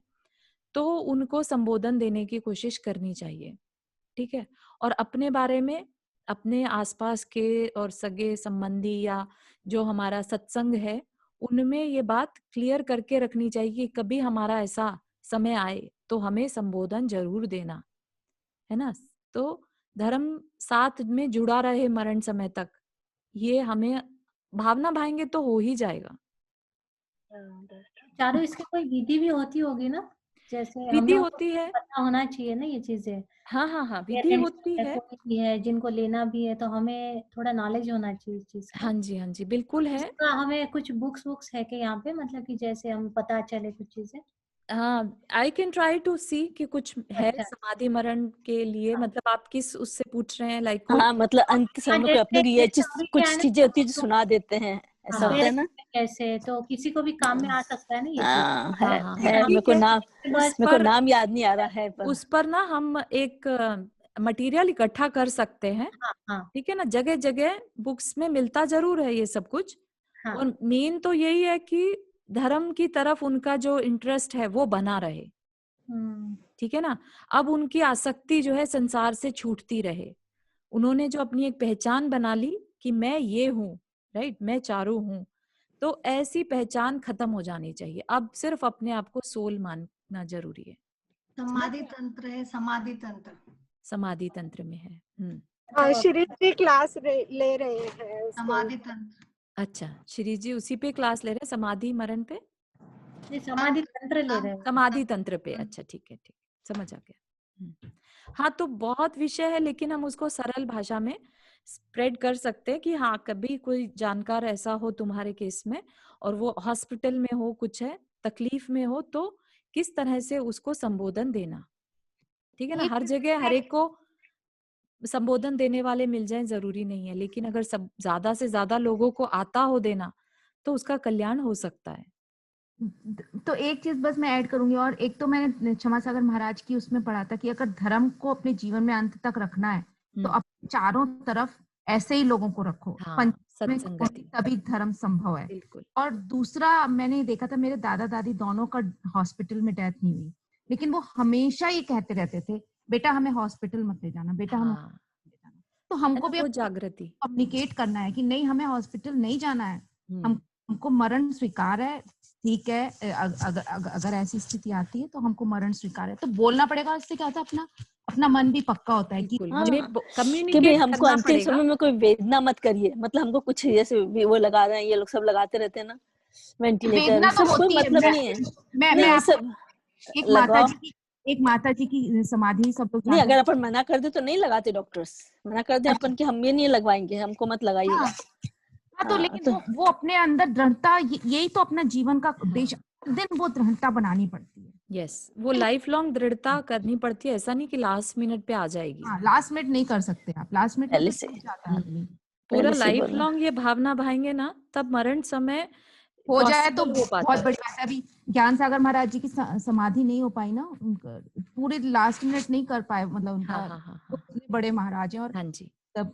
तो उनको संबोधन देने की कोशिश करनी चाहिए, ठीक है? और अपने बारे में, अपने आसपास के और सगे संबंधी या जो हमारा सत्संग है, उनमें ये बात क्लियर करके रखनी चाहिए कि कभी हमारा ऐसा समय आए तो हमें संबोधन जरूर देना, है ना? तो धर्म साथ में जुड़ा रहे मरण समय तक, ये हमें भावना भाएंगे तो हो ही जाएगा।
चारों इसकी कोई विधि भी होती होगी ना, जैसे हम
विधि
लोग को
होती है।
पता होना चाहिए ना ये चीजें।
हाँ, हाँ, हाँ, विधि
पेरेंट्स
होती
है,
है।
कोई भी है जिनको लेना भी है, तो हमें थोड़ा नॉलेज होना चाहिए इस चीज का।
हाँ जी, हाँ जी, बिल्कुल है।
इसका हमें कुछ बुक्स वुक्स है कि यहाँ पे, मतलब कि जैसे हम पता चले कुछ चीजें।
हाँ, आई कैन ट्राई टू सी कि कुछ है
अच्छा।
समाधि मरण के लिए,
हाँ
मतलब आप किस उससे पूछ रहे हैं, लाइक कोई।
हाँ, मतलब अंत के समय
हाँ,
में कोई अपने
जैसे
को ये
जैसे
चीज
अभी क्या है
कुछ
ना,
चीजें होती है जो सुना देते हैं,
हाँ
ऐसा
हाँ,
होता है
पेरेंट्स
ना।
कैसे, तो किसी को भी काम में आ सकता है ना ये चीज।
हाँ,
हाँ,
है
हाँ, हाँ,
है मेरे
ठीक
को
है।
नाम
उस
मेरे को
पर
नाम याद नहीं आ रहा है पर।
उस पर ना हम एक मटेरियल इकट्ठा कर सकते हैं,
हाँ हाँ
ठीक है ना? जगह जगह बुक्स में मिलता जरूर है ये सब कुछ।
हाँ।
और मेन तो यही है कि धर्म की तरफ उनका जो इंटरेस्ट है वो बना रहे,
हम्म।
ठीक है ना? अब उनकी आसक्ति जो है संसार से छूटती रहे। उन्होंने जो अपनी एक पहचान बना ली कि मैं ये हूँ, राइट, मैं चारू हूँ, तो ऐसी पहचान खत्म हो जानी चाहिए। अब सिर्फ अपने आप को सोल मानना जरूरी है।
समाधि तंत्र है, समाधि तंत्र
समाधि तंत्र में है।
अच्छा,
श्री जी क्लास ले रहे हैं उसके
समाधि तंत्र।
अच्छा, श्री जी उसी पे क्लास ले रहे हैं, समाधि मरण पे,
ये समाधि तंत्र ले रहे हैं।
समाधि तंत्र पे। अच्छा, ठीक है, ठीक, समझ आ गया। हाँ, तो बहुत विषय है, लेकिन हम उसको सरल भाषा में स्प्रेड कर सकते हैं कि हाँ, कभी कोई जानकार ऐसा हो तुम्हारे केस में और वो हॉस्पिटल में हो, कुछ है, तकलीफ में हो, तो किस तरह से उसको संबोधन देना। ठीक है ना,
एक
हर जगह हर एक को संबोधन देने वाले मिल जाएं जरूरी नहीं है, लेकिन अगर सब ज्यादा से ज्यादा लोगों को आता हो देना तो उसका कल्याण हो सकता है।
तो एक चीज बस मैं ऐड करूंगी, और एक तो मैंने क्षमा सागर महाराज की उसमें पढ़ा था कि अगर धर्म को अपने जीवन में अंत तक रखना है तो अपने चारों तरफ ऐसे ही लोगों को रखो।
हाँ,
पंच में
सत्संगति,
तभी धर्म संभव है।
बिल्कुल।
और दूसरा मैंने देखा था, मेरे दादा दादी दोनों का हॉस्पिटल में डेथ नहीं हुई, लेकिन वो हमेशा ये कहते रहते थे, बेटा हमें हॉस्पिटल मत ले जाना, बेटा हमें
हाँ,
ले जाना। तो
है
हमको
ना,
भी
वो जागृति।
कम्युनिकेट करना है कि नहीं, हमें हॉस्पिटल नहीं जाना है,
हम्म,
हमको मरण स्वीकार है। ठीक है, अगर ऐसी स्थिति आती है तो हमको मरण स्वीकार है, तो बोलना पड़ेगा। इससे क्या होता है, अपना अपना मन भी पक्का होता है कि
बिल्कुल,
हाँ
हमें
कि भाई
कम्युनिकेट
हमको
करना
अंतिम
पड़ेगा।
समय में कोई वेदना मत करिए, मतलब हमको कुछ जैसे वो लगा रहे हैं, ये लोग सब लगाते रहते हैं ना वेंटिलेटर,
वेदना तो
सब कोई
होती है।
मतलब नहीं है।
मैं
नहीं ये
आपको
सब लगाओ।
एक माता जी की समाधि सब लोग
नहीं
जानते
अगर
हैं।
अपन मना कर दे तो नहीं लगाते डॉक्टर्स, मना कर दे अपन कि हम ये नहीं लगवाएंगे, हमको मत लगाइएगा।
हाँ, तो
हाँ
लेकिन
तो
वो अपने अंदर दृढ़ता, यही तो अपना जीवन का उद्देश्य, हर दिन वो दृढ़ता बनानी पड़ती है।
यस, वो लाइफ लॉन्ग दृढ़ता करनी पड़ती है, ऐसा नहीं कि लास्ट मिनट पे आ जाएगी।
हाँ, लास्ट मिनट नहीं कर सकते आप, लास्ट मिनट में
पहले
तो
से
टूट जाता है आदमी।
पूरा
पहले से
लाइफ
बोला।
लॉन्ग ये भावना भाएंगे ना, तब मरण समय
हो जाए तो
पॉसिबल हो पाता
बहुत
है।
बड़ी बात है। अभी ज्ञान सागर महाराज जी की समाधि नहीं हो पाई ना, उनका पूरे लास्ट मिनट नहीं कर पाए, मतलब
हाँ,
उनका
हाँ, हाँ,
वो
हाँ,
इतने बड़े महाराज हैं। और
हाँ जी,
तब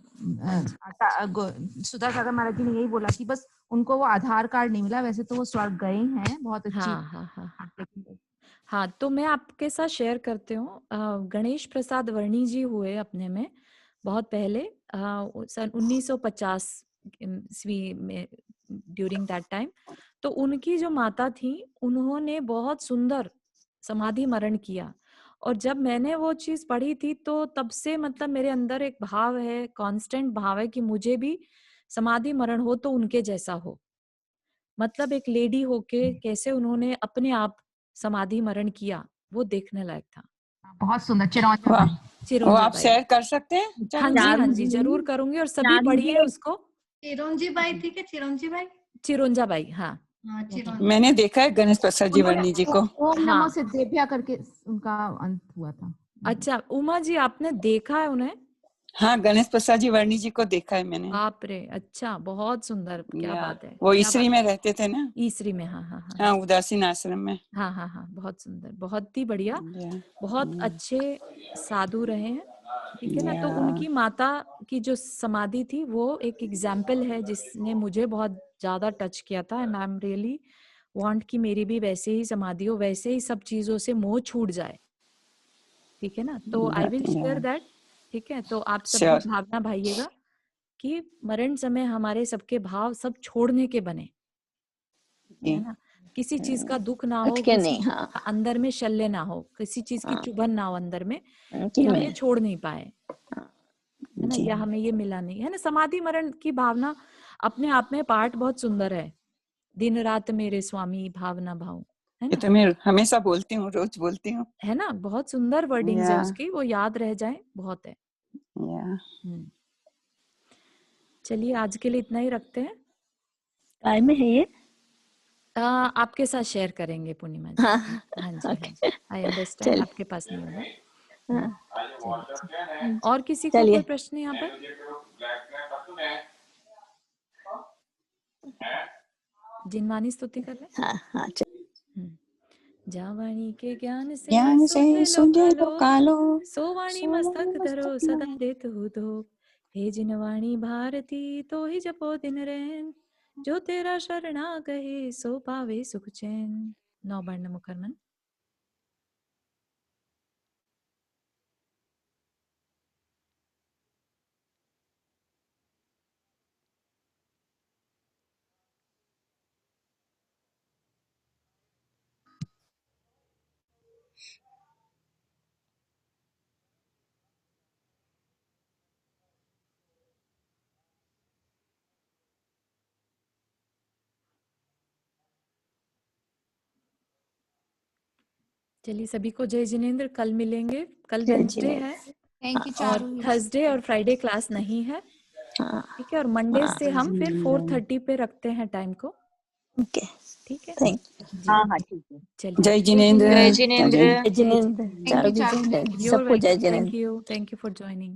सुधा सागर महाराज जी ने यही बोला कि बस उनको वो आधार कार्ड नहीं मिला, वैसे तो वो स्वर्ग गए हैं, बहुत अच्छी।
हाँ, हाँ, हाँ, हाँ, हाँ, तो मैं आपके साथ शेयर करती हूँ। गणेश प्रसाद वर्णी जी हुए अपने में बहुत पहले, सन 1950 ईस्वी में, ड्यूरिंग दैट टाइम। तो उनकी जो माता थी, उन्होंने बहुत सुंदर समाधि मरण किया। और जब मैंने वो चीज पढ़ी थी तो तब से मतलब मेरे अंदर एक भाव है, कांस्टेंट भाव है कि मुझे भी समाधि मरण हो तो उनके जैसा हो। मतलब एक लेडी होके कैसे उन्होंने अपने आप समाधि मरण किया, वो देखने लायक था।
बहुत सुंदर चिरौंजा
वाह,
बाई।
वो
चिरंजा
आप
बाई।
शेयर कर सकते हैं
हाँ
चारू
जी,
जी?
हाँ जी, जरूर करूंगी, और सभी
चारू जी
पढ़िए उसको।
चिरंजी बाई, ठीक है, चिरंजी बाई।
चिरंजा बाई, हाँ।
हाँ, चिरंजी।
मैंने देखा है गणेश प्रसाद जी वर्णी जी को।
ओम नमो
हाँ,
सिद्धेभ्या करके उनका अंत हुआ था।
अच्छा उमा जी, आपने देखा है उन्हें?
हाँ, गणेश प्रसाद जी वर्णी जी को देखा है मैंने।
बाप रे, अच्छा, बहुत सुंदर, क्या
या
बात है,
वो
क्या
ईसरी
बात
में
है।
रहते थे ना।
ईसरी में, हाँ, हाँ, हाँ,
हाँ, उदासीन आश्रम में।
हाँ, हाँ, हाँ, बहुत सुंदर, बहुत ही बढ़िया,
या,
बहुत अच्छे साधु रहे हैं। ठीक है ना, तो
या,
उनकी माता की जो समाधि थी वो एक एग्जाम्पल है जिसने मुझे बहुत ज्यादा टच किया था। And I am really want कि मेरी भी वैसे ही समाधि हो, वैसे ही सब चीजों से मोह छूट जाए। ठीक है ना, तो आई विल शेयर
या,
दैट। ठीक है, तो आप सब भी
श्योर।
भावना भाइएगा कि मरण समय हमारे सबके भाव सब छोड़ने के बने, है ना, किसी चीज का दुख ना हो,
अटके
किसी
नहीं।
चीज
हाँ
का अंदर में शल्य ना हो, किसी चीज की
हाँ
चुभन ना हो अंदर में, कि
कि
हम
मैं
ये छोड़ नहीं पाए, है ना,
जी,
या हमें ये मिला नहीं, है ना। समाधि मरण की भावना अपने आप में पाठ बहुत सुंदर है। दिन रात मेरे स्वामी भावना भाव, है
ये
ना,
तो मैं हमेशा बोलती हूँ, रोज बोलती हूँ।
है ना, बहुत सुंदर वर्डिंग्स है
या,
उसकी, वो याद रह जाए, बहुत है।
या,
चलिए आज के लिए इतना ही रखते हैं।
काय में है ये।
आपके साथ शेयर करेंगे पूर्णिमा जी।
हाँ
हाँ जी, हाँ
ओके
जी, आई अंडरस्टैंड,
चलिए।
आपके पास नहीं होगा।
हाँ
चलिए, चलिए। और किसी को कोई
चलिए।
प्रश्न यहाँ पर? जिनवानी स्तुति कर ले।
हाँ हाँ
जावाणी के ज्ञान से
ज्ञान से
सुझे लो
सुझे लो
कालो,
कालो,
सोवाणी
सोवनी
मस्तक धरो
मस्तक
सदा
में।
देत हो दो। हे जिनवाणी भारती तो ही जपो दिन रैन, जो तेरा शरणा कहे सो पावे सुख चैन। नौबर्ण मुखरमन। चलिए सभी को जय जिनेंद्र। कल मिलेंगे। कल
जय
वेंसडे
जिनेंद्र।
है
थैंक यू
और
चारू।
थर्सडे और फ्राइडे क्लास नहीं है।
हाँ
ठीक है, और मंडे
हाँ
से हम फिर 4:30 पे रखते हैं टाइम को।
ओके
ठीक है
थैंक
जी।
हाँ हाँ ठीक है।
चलिए
जय जिनेंद्र।
जय जिनेंद्र।
थैंक
चारू
यू
जी
चारू।
जय जिनेंद्र।
You're
सबको जय
welcome.
Jinendra.
Thank you for joining.